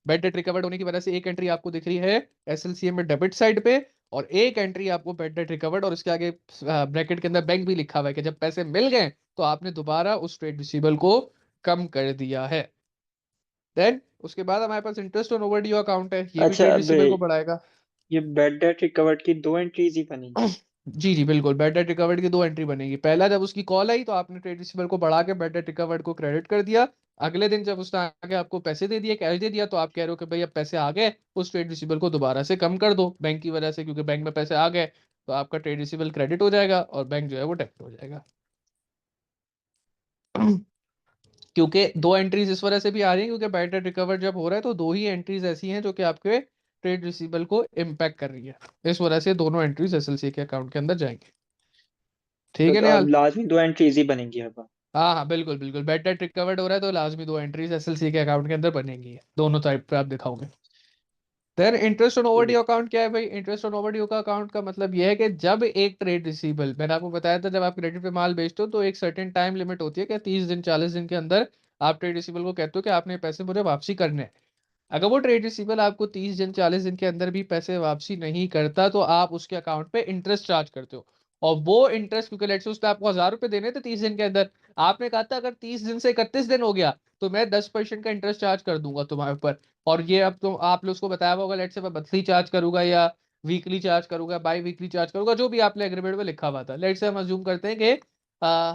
Speaker 1: बैड डेट रिकवर्ड होने की वजह से एक एंट्री आपको दिख रही है एसएलसीए में डेबिट साइड पे, और एक एंट्री आपको बैड डेट रिकवर्ड, और उसके आगे ब्रैकेट के अंदर बैंक भी लिखा हुआ है कि जब पैसे मिल गए तो आपने दोबारा उस ट्रेड रिसीवेबल को कम कर दिया है। देन उसके बाद हमारे पास इंटरेस्ट ऑन ओवरड्यू अकाउंट है, ये भी
Speaker 2: अच्छा,
Speaker 1: ट्रेड
Speaker 2: अब
Speaker 1: रिसीवेबल को बढ़ाएगा।
Speaker 2: ये बैड डेट रिकवर्ड की 2 एंट्रीज ही बनेंगी?
Speaker 1: जी जी बिल्कुल, बैड डेट रिकवर्ड की दो एंट्री बनेगी। पहला, जब उसकी कॉल आई तो आपने ट्रेड रिसीवेबल को बढ़ा के बैड डेट रिकवर्ड को क्रेडिट कर दिया। अगले दिन जब उसने आके आपको पैसे दे दिए, कैश दे दिया, तो आप कह रहे हो कि भाई अब पैसे आ गए, उस ट्रेड रिसीवेबल को दोबारा से कम कर दो बैंक की वजह से, क्योंकि बैंक में पैसे आ गए, तो आपका ट्रेड रिसीवेबल क्रेडिट हो जाएगा और बैंक जो है वो डेबिट हो जाएगा। क्योंकि दो एंट्रीज इस वजह से भी आ रही है क्योंकि बैड डेट रिकवर जब हो रहा है तो दो ही एंट्रीज ऐसी हैं जो कि आपके ट्रेड रिसीवेबल को इम्पैक्ट कर रही है, इस वजह से दोनों एंट्रीज एसएलसी के अकाउंट के अंदर जाएंगे। ठीक है
Speaker 2: तो अब
Speaker 1: निहाल?
Speaker 2: लाजमी 2 एंट्रीज ही बनेंगी अब?
Speaker 1: हाँ हाँ बिल्कुल बिल्कुल, बैड डेट रिकवर्ड हो रहा है तो लाजमी दो एंट्रीज एसएलसी के अकाउंट के अंदर बनेंगी, दोनों टाइप पे आप दिखाओगे। देन इंटरेस्ट ऑन
Speaker 2: ठीक है।
Speaker 1: ओवरड्यू अकाउंट क्या है भाई? इंटरेस्ट ऑन ओवरड्यू का अकाउंट का मतलब यह है कि जब एक ट्रेड रिसीवेबल, मैंने आपको बताया था जब आप क्रेडिट पे माल बेचते हो तो एक सर्टेन टाइम लिमिट होती है कि 30 दिन 40 दिन के अंदर आप ट्रेड रिसीवेबल को कहते हो कि आपने पैसे मुझे वापसी करने हैं। अगर वो ट्रेड रिसीवेबल आपको 30 दिन 40 दिन के अंदर भी पैसे वापसी नहीं करता तो आप उसके अकाउंट पे इंटरेस्ट चार्ज करते हो। और वो इंटरेस्ट, क्योंकि लेट्स से उसने आपको 1000 रुपए देने थे 30 दिन के अंदर, आपने कहा था अगर 30 दिन से 31 दिन हो गया तो मैं 10% का इंटरेस्ट चार्ज कर दूंगा तुम्हारे ऊपर। और ये अब तो आपने उसको बताया होगा, लेट्स से मैं मंथली चार्ज करूंगा या वीकली चार्ज करूंगा, बाई वीकली चार्ज करूंगा, जो भी आपने एग्रीमेंट में लिखा हुआ था। लेट्स से हम अज्यूम करते हैं कि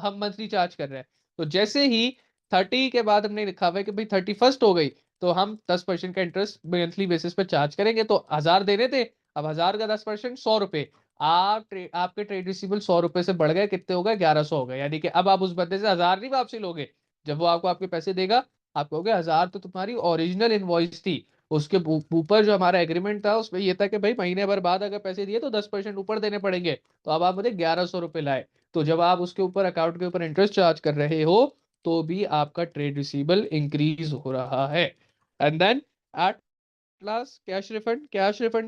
Speaker 1: हम मंथली चार्ज कर रहे हैं, तो जैसे ही 30 के बाद हमने लिखा हुआ है कि भाई 31st हो गई तो हम 10% का इंटरेस्ट मंथली बेसिस पे चार्ज करेंगे। तो 1000 देने थे, अब 1000 का 10% 100 रुपए, आपके ट्रेड रिसीवेबल 100 रुपए से बढ़ गए, कितने हो गए, 1100 हो गए। यानी कि अब आप उस बंदे से 1000 नहीं वापसी लोगे, जब वो आपको आपके पैसे देगा आप कहोगे 1000 तो तुम्हारी ओरिजिनल इनवॉइस थी, उसके ऊपर जो हमारा एग्रीमेंट था उसमें ये था कि भाई महीने भर बाद अगर पैसे दिए तो 10% ऊपर देने पड़ेंगे, तो अब आप मुझे 1100 रुपए लाए। तो जब आप उसके ऊपर अकाउंट के ऊपर इंटरेस्ट चार्ज कर रहे हो तो भी आपका ट्रेड रिसीवेबल इंक्रीज हो रहा है। And then at last cash refund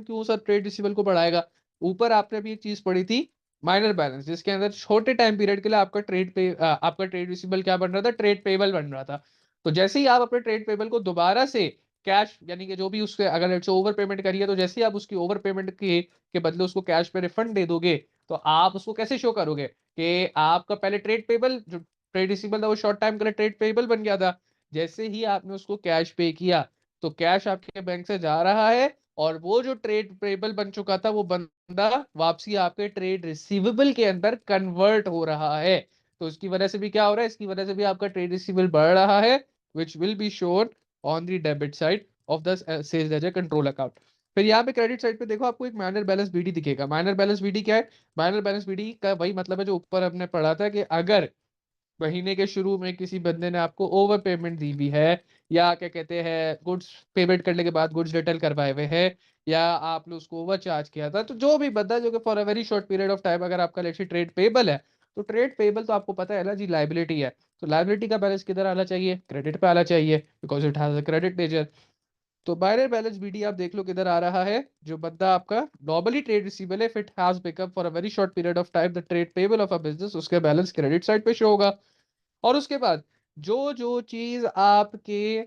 Speaker 1: क्यों सर ट्रेड रिसीवेबल को बढ़ाएगा? ऊपर आपने भी एक चीज पढ़ी थी, माइनर बैलेंस, जिसके अंदर छोटे टाइम पीरियड के लिए आपका ट्रेड रिसीवेबल क्या बन रहा था, ट्रेड पेबल बन रहा था। तो जैसे ही आप अपने ट्रेड पेबल को दोबारा से कैश, यानी कि जो भी उसके अगर लेट्स ओवर पेमेंट करिए तो जैसे ही आप उसकी ओवर पेमेंट के बदले उसको कैश पे रिफंड दे दोगे, तो आप उसको कैसे शो करोगे कि आपका पहले ट्रेड पेबल जो ट्रेड रिसीवेबल था वो शॉर्ट टाइम के लिए ट्रेड पेबल बन गया था, जैसे ही आपने उसको कैश पे किया तो कैश आपके बैंक से जा रहा है, और वो जो ट्रेड पेबल बन चुका था वो बंदा वापसी आपके ट्रेड रिसीवेबल के अंदर कन्वर्ट हो रहा है। तो इसकी वजह से भी क्या हो रहा है, इसकी वजह से भी आपका ट्रेड रिसीवेबल बढ़ रहा है, which will be shown on the debit side of the sales ledger control account. फिर यहाँ पे क्रेडिट साइड पे देखो आपको एक माइनर बैलेंस बीडी दिखेगा। माइनर बैलेंस बीडी क्या है? माइनर बैलेंस बीडी का वही मतलब है जो ऊपर हमने पढ़ा था कि अगर महीने के शुरू में किसी बंदे ने आपको ओवर पेमेंट दी हुई है, या क्या कहते हैं गुड्स पेमेंट करने के बाद गुड्स रिटर्न करवाए हुए हैं, या आपने उसको ओवर चार्ज किया था, तो जो भी बंदा जो कि for a very short period of time अगर आपका लेट्स से ट्रेड पेबल है, तो ट्रेड पेबल तो आपको पता है ना जी लाइबिलिटी है, तो लाइबिलिटी का बैलेंस किधर आना चाहिए? क्रेडिट पे आना चाहिए, because it has a credit nature. तो बायनरी बैलेंस बीडी आप देख लो किधर आ रहा है, जो बंदा आपका नॉर्मली ट्रेड रिसीवेबल है, if it has become for a very short period of time the trade payable of a business, उसके बैलेंस क्रेडिट साइड पे शो होगा। और उसके बाद जो जो चीज आपके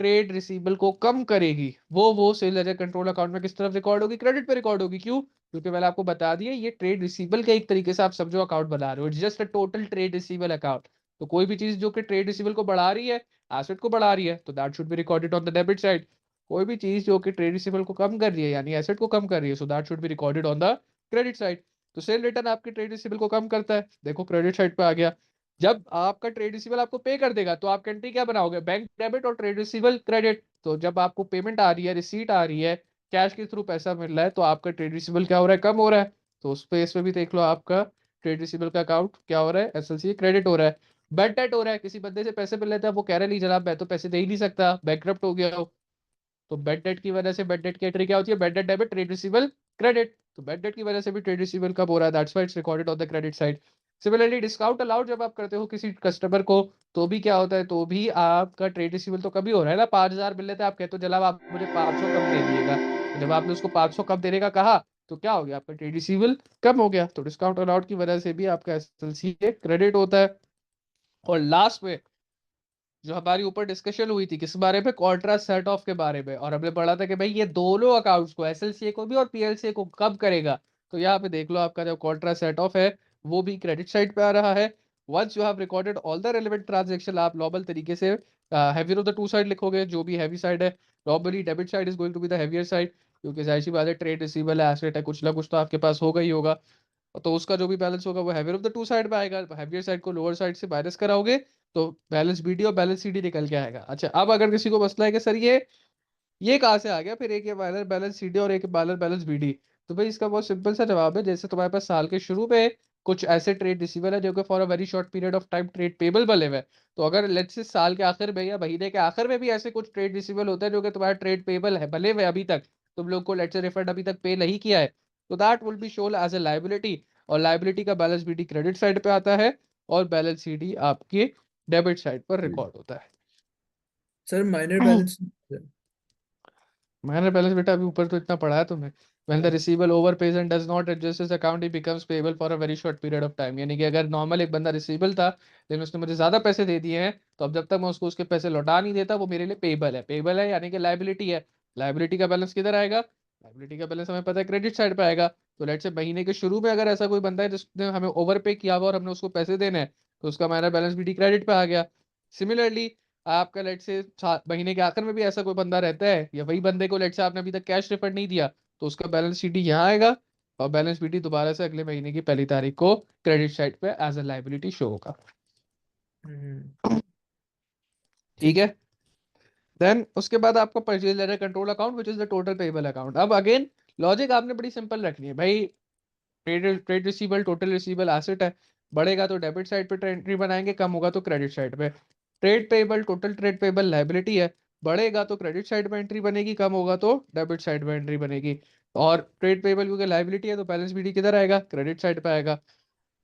Speaker 1: ट्रेड रिसीवेबल को कम करेगी वो सेल लेजर कंट्रोल अकाउंट में किस तरफ रिकॉर्ड होगी? क्रेडिट पे रिकॉर्ड होगी। क्यों? क्योंकि मैंने आपको बता दिया ये ट्रेड रिसीवेबल का एक तरीके से आप समझो अकाउंट बना रहे हो, it's just a total trade receivable account. तो कोई भी चीज जो कि ट्रेड रिसीवेबल को बढ़ा रही है, एसेट को बढ़ा रही है, तो that should be recorded on the debit side. कोई भी चीज जो कि ट्रेड रिसीवेबल को कम कर रही है यानी एसेट को कम कर रही है, so that should be recorded on the credit side. तो सेल रिटर्न आपके ट्रेड रिसीवेबल को कम करता है, देखो क्रेडिट साइड पे आ गया। जब आपका ट्रेड रिसीवेबल आपको पे कर देगा तो आप एंट्री क्या बनाओगे? बैंक डेबिट और ट्रेड रिसीवेबल क्रेडिट। तो जब आपको पेमेंट आ रही है, रिसीट आ रही है, कैश के थ्रू पैसा मिल रहा है, तो आपका ट्रेड रिसीवेबल क्या हो रहा है? कम हो रहा है। तो उस पे इसमें भी देख लो आपका ट्रेड रिसीवेबल का अकाउंट क्या हो रहा है? एसएलसी क्रेडिट हो रहा है। बैड डेट हो रहा है, किसी बंदे से पैसे मिल लेता है, वो कह रहा है नहीं जनाब मैं तो पैसे दे ही नहीं सकता, बैंकरप्ट हो गया हो, तो बेड डेट की वजह से बेड डेट की एंट्री क्या होती है? Bed date debit, trade receivable credit. तो बेड डेट की वजह से भी ट्रेड रिसीवेबल कब हो रहा है? That's why it's recorded on the credit side. Similarly discount allowed जब आप करते हो किसी कस्टमर को, तो भी क्या होता है? तो भी आपका ट्रेड रिसीवेबल तो कभी हो रहा है ना, 5,000 मिल लेते हैं, आप कहते हो जनाब आप मुझे 500 कम दे दिएगा, तो जब आपने उसको 500 कम देने का कहा तो क्या हो गया? आपका ट्रेड रिसीवेबल कम हो गया। तो डिस्काउंट अलाउड की वजह से भी आपका एसएलसी क्रेडिट होता है। और लास्ट में जो हमारी ऊपर डिस्कशन हुई थी किस बारे में? कॉन्ट्रा सेट ऑफ के बारे में, और हमने पढ़ा था कि भाई ये दोनों अकाउंट्स को, एसएलसीए को भी और पीएलसीए को, कब करेगा? तो यहाँ पे देख लो आपका जो कॉन्ट्रा सेट ऑफ है वो भी क्रेडिट साइड पे आ रहा है। Once you have recorded all the relevant transaction, आप नॉर्मल तरीके से heavier of the two side लिखोगे, जो भी हैवी साइड है, normally debit side is going to be the heavier side, क्योंकि जाहिर सी बात है ट्रेड रिसीवेबल है, एसेट है, कुछ ना कुछ तो आपके पास होगा ही होगा, तो उसका जो भी बैलेंस होगा वो heavier of the two side में आएगा। हैवियर साइड को लोअर साइड से माइनस कराओगे तो बैलेंस बीडी और बैलेंस सीडी निकल के आएगा। अच्छा, अब अगर किसी को मसला है कि सर ये कहाँ से आ गया फिर, एक ये माइनर बैलेंस सीडी और एक माइनर बैलेंस बीडी, तो भाई इसका बहुत सिंपल सा जवाब है, जैसे तुम्हारे पास साल के शुरू में कुछ ऐसे ट्रेड रिसीवेबल है जो कि for a very short period of time trade payable बने हुए हैं, तो अगर लेट्स से साल के आखिर में या महीने के आखिर में भी ऐसे कुछ ट्रेड रिसीवेबल होते हैं जो कि तुम्हारा ट्रेड पेबल है भले हुए अभी तक, तुम लोग को लेट्स से रिफंड अभी तक पे नहीं किया है, तो that will be shown as a liability, और लाइबिलिटी का बैलेंस बीडी क्रेडिट साइड पे आता है और बैलेंस सीडी आपके डेबिट साइड पर रिकॉर्ड होता
Speaker 3: सर माइनर
Speaker 1: है।
Speaker 3: बैलेंस
Speaker 1: माइनर बैलेंस बेटा अभी ऊपर तो इतना पढ़ा है तुम्हें, when the receivable overpays and does not adjust his account he becomes payable for a very short period of time, यानी कि अगर नॉर्मल एक बंदा रिसीवेबल था लेकिन उसने मुझे ज्यादा पैसे दे दिए हैं, तो अब जब तक मैं उसको उसके पैसे लौटा नहीं देता वो मेरे लिए पेबल है। पेबल है यानी कि लाइबिलिटी है। लाइबिलिटी का बैलेंस किधर आएगा? लाइबिलिटी का बैलेंस हमें पता है क्रेडिट साइड पे आएगा। तो लेट से महीने के शुरू में अगर ऐसा कोई बंदा है जिसने हमें ओवर पे किया हुआ और हमने उसको पैसे देने हैं, तो उसका माइनर बैलेंस भी क्रेडिट पे आ गया। सिमिलरली आपका लेट से महीने के आखिर में भी ऐसा कोई बंदा रहता है, या वही बंदे को लेट से आपने अभी तक कैश रिफंड नहीं दिया, तो उसका बैलेंस शीट यहाँ आएगा, और बैलेंस शीट दोबारा से अगले महीने की पहली तारीख को क्रेडिट साइड पे एज अ लाइबिलिटी शो होगा। ठीक
Speaker 3: ठीक
Speaker 1: है। देन उसके बाद आपका purchase ledger control account which is the total payable account. अब अगेन लॉजिक आपने बड़ी सिंपल रखनी है भाई, trade receivable total receivable asset है, बढ़ेगा तो डेबिट साइड पे एंट्री बनाएंगे, कम होगा तो क्रेडिट साइड पे। Trade payable total trade payable liability है, बढ़ेगा तो क्रेडिट साइड में एंट्री बनेगी, कम होगा तो डेबिट साइड में एंट्री बनेगी। और ट्रेड पेबल क्योंकि लाइबिलिटी है तो बैलेंस बीडी किधर आएगा? क्रेडिट साइड पे आएगा।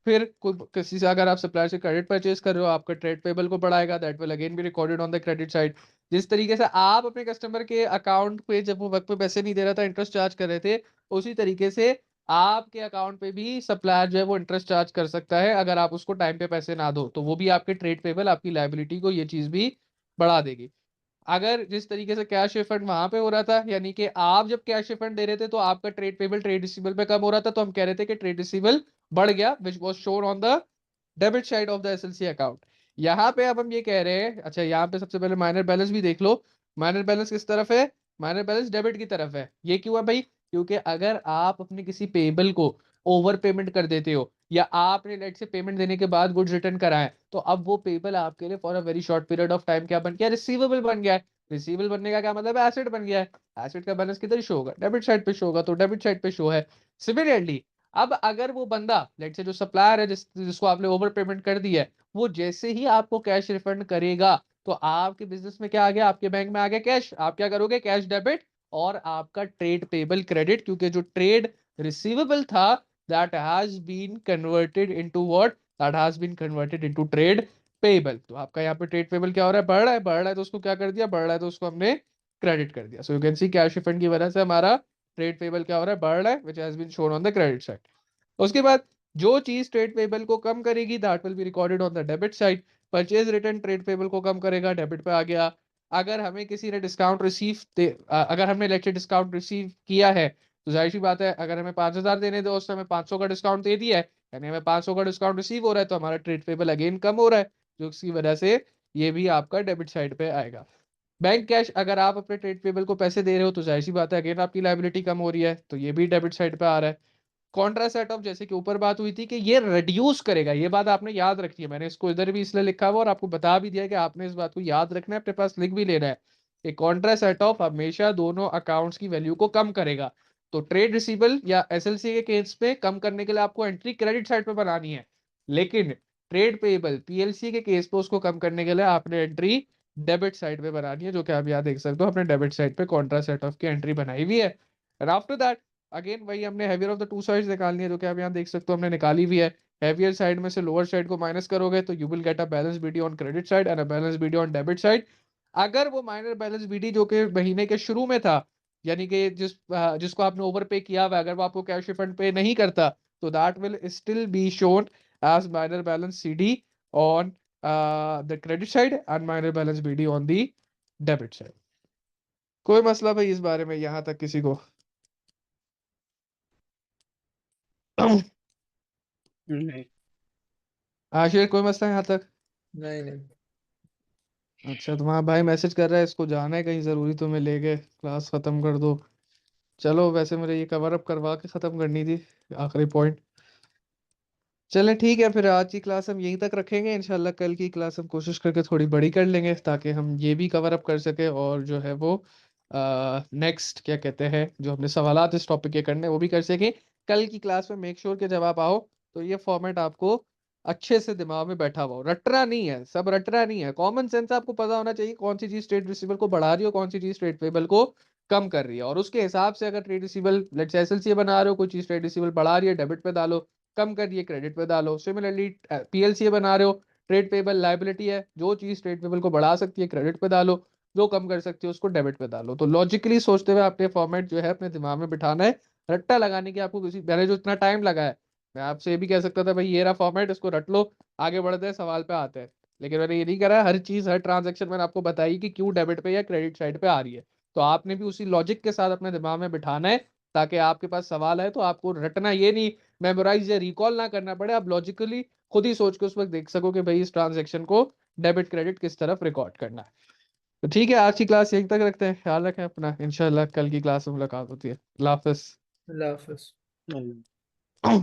Speaker 1: फिर किसी से अगर आप सप्लायर से क्रेडिट परचेज कर रहे हो आपका ट्रेड पेबल को बढ़ाएगा, that will again B recorded on the credit side. जिस तरीके से आप अपने कस्टमर के अकाउंट पे जब वो वक्त पे पैसे नहीं दे रहा था इंटरेस्ट चार्ज कर रहे थे, उसी तरीके से आपके अकाउंट पे भी सप्लायर जो है वो इंटरेस्ट चार्ज कर सकता है, अगर आप उसको टाइम पे पैसे ना दो तो वो भी आपके ट्रेड पेबल आपकी लाइबिलिटी को ये चीज भी बढ़ा देगी। अगर जिस तरीके से कैश रिफंड वहां पे हो रहा था, यानी कि आप जब कैश रिफंड दे रहे थे तो आपका ट्रेड पेबल ट्रेड रिसीवेबल पे कम हो रहा था, तो हम कह रहे थे कि ट्रेड रिसीवेबल बढ़ गया, which was shown on the debit side of the SLC account. यहाँ पे अब हम ये कह रहे हैं, अच्छा यहाँ पे सबसे पहले माइनर बैलेंस भी देख लो। माइनर बैलेंस किस तरफ है? माइनर बैलेंस डेबिट की तरफ है। ये क्यों है भाई? क्योंकि अगर आप अपने किसी पेबल को ओवर पेमेंट कर देते हो, या आपने लेट से पेमेंट देने के बाद गुड्स रिटर्न कराए, तो अब वो पेबल आपके लिए for a very short period of time क्या बन गया? रिसीवेबल बन गया है। रिसीवेबल बनने का क्या मतलब है? एसेट बन गया है। एसेट का बैलेंस किधर शो होगा? डेबिट साइड पे शो होगा, तो डेबिट साइड पे शो है। सिमिलरली अब अगर वो बंदा लेट से जो सप्लायर है जिसको आपने ओवर पेमेंट कर दी है, वो जैसे ही आपको कैश रिफंड करेगा, तो आपके बिजनेस में क्या आ गया? आपके बैंक में आ गया कैश। आप क्या करोगे? कैश डेबिट, और आपका ट्रेड पेबल क्रेडिट, क्योंकि जो ट्रेड रिसीवेबल था that has been converted into what? That has been converted into trade payable. तो आपका यहाँ पे ट्रेड पेबल क्या हो रहा है? बढ़ रहा है। बढ़ रहा है तो उसको क्या कर दिया? बढ़ रहा है तो उसको हमने क्रेडिट कर दिया। So you can see cash refund की वजह से हमारा ट्रेड पेबल क्या हो रहा है? बढ़ रहा है, which has been shown on the credit side. उसके बाद जो चीज ट्रेड पेबल को कम करेगी that will be recorded on the debit side. Purchase return trade payable को कम करेगा, डेबिट पे आ गया। अगर हमें किसी ने डिस्काउंट अगर हमने लेक्चर डिस्काउंट रिसीव किया है, तो जाहिर सी बात है अगर हमें 5,000 देने दो, उससे हमें 500 का डिस्काउंट दे दिया है, यानी हमें 500 का डिस्काउंट रिसीव हो रहा है, तो हमारा ट्रेड पेबल अगेन कम हो रहा है, जो इसकी वजह से ये भी आपका डेबिट साइड पे आएगा। बैंक कैश, अगर आप अपने ट्रेड पेबल को पैसे दे रहे हो, तो जाहिर सी बात है अगेन आपकी लायबिलिटी कम हो रही है, तो ये भी डेबिट साइड पे आ रहा है। कॉन्ट्रा सेट ऑफ, जैसे कि ऊपर बात हुई थी कि ये रिड्यूस करेगा, ये बात आपने याद रखनी है। मैंने इसको इधर भी इसलिए लिखा हुआ और आपको बता भी दिया कि आपने इस बात को याद रखना है, अपने पास लिख भी लेना है। कि कॉन्ट्रा सेट ऑफ हमेशा दोनों अकाउंट्स की वैल्यू को कम करेगा। तो ट्रेड रिसीबल या एसएलसी के केस पे कम करने के लिए आपको एंट्री क्रेडिट साइड पे बनानी है, लेकिन ट्रेड पेएबल पीएलसी के केस पे उसको कम करने के लिए आपने एंट्री डेबिट साइड पे बनानी है, जो कि आप यहाँ देख सकते हो अपने डेबिट साइड पे कॉन्ट्रा सेट ऑफ की एंट्री बनाई हुई है। एंड आफ्टर दैट अगेन वही हमने heavier of the two sides निकालनी है, जो कि आप यहाँ देख सकते हो हमने निकाली भी है। हैवियर साइड में से लोअर साइड को माइनस करोगे तो you will get a balance BD on credit side and a balance BD on debit side. अगर वो माइनर बैलेंस बीडी जो कि महीने के शुरू में था, यानी कि जिसको आपने ओवर पे किया हुआ, अगर वो आपको कैश रिफंड पे नहीं करता, तो that will still be shown as minor balance CD on the credit side and minor balance BD on the debit side. कोई मसला भाई इस बारे में यहाँ तक किसी को?
Speaker 2: नहीं।
Speaker 1: आशिर कोई मसला यहाँ तक?
Speaker 3: नहीं नहीं।
Speaker 1: अच्छा, तुम्हारा भाई मैसेज कर रहा है, इसको जाना है कहीं जरूरी, तो मैं ले गए क्लास खत्म कर दो। चलो, वैसे मुझे ये कवर अप करवा के खत्म करनी थी, आखिरी पॉइंट। चले ठीक है, फिर आज की क्लास हम यहीं तक रखेंगे। इंशाल्लाह कल की क्लास हम कोशिश करके थोड़ी बड़ी कर लेंगे, ताकि हम ये भी कवर अप कर सके, और जो है वो नेक्स्ट क्या कहते हैं, जो हमने सवालात इस टॉपिक के करने वो भी कर सके कल की क्लास में। मेक श्योर कि जब आप आओ तो ये फॉर्मेट आपको अच्छे से दिमाग में बैठा हुआ हो। रटना नहीं है, सब रटना नहीं है, कॉमन सेंस आपको पता होना चाहिए कौन सी चीज ट्रेड रिसीवेबल को बढ़ा रही हो, कौन सी चीज ट्रेड पेबल को कम कर रही है, और उसके हिसाब से अगर ट्रेड रिसीवेबल लेट्स एसएलसी बना रहे हो, कोई चीज ट्रेड रिसीवेबल बढ़ा रही है, डेबिट पे डालो, कम कर दिए क्रेडिट पे डालो। सिमिलरली पीएलसी बना रहे हो, ट्रेड पेबल लाइबिलिटी है, जो चीज ट्रेड पेबल को बढ़ा सकती है क्रेडिट पे डालो, जो कम कर सकती है उसको डेबिट पे डालो। तो लॉजिकली सोचते हुए आपने फॉर्मेट जो है अपने दिमाग में बिठाना है। रट्टा लगाने की आपको किसी, मैंने जो इतना टाइम लगा है, मैं आपसे ये भी कह सकता था भाई ये रहा फॉर्मेट, इसको रट लो, आगे बढ़ते हैं, सवाल पे आते हैं। लेकिन मैंने ये नहीं करा। हर चीज, हर ट्रांजेक्शन मैंने आपको बताई कि क्यों डेबिट पे या क्रेडिट साइड पे आ रही है। तो आपने भी उसी लॉजिक के साथ अपने दिमाग में बिठाना है, ताकि आपके पास सवाल है तो आपको रटना ये नहीं, मेमोराइज या रिकॉल ना करना पड़े, आप लॉजिकली खुद ही सोच के उस वक्त देख सको कि भाई इस ट्रांजेक्शन को डेबिट क्रेडिट किस तरफ रिकॉर्ड करना है। तो ठीक है, आज की क्लास यहीं तक रखते हैं। ख्याल रखें अपना, इंशाल्लाह कल की क्लास में मुलाकात होती है। अल्लाह हाफिज।
Speaker 3: अल्लाह हाफिज।
Speaker 2: नहीं।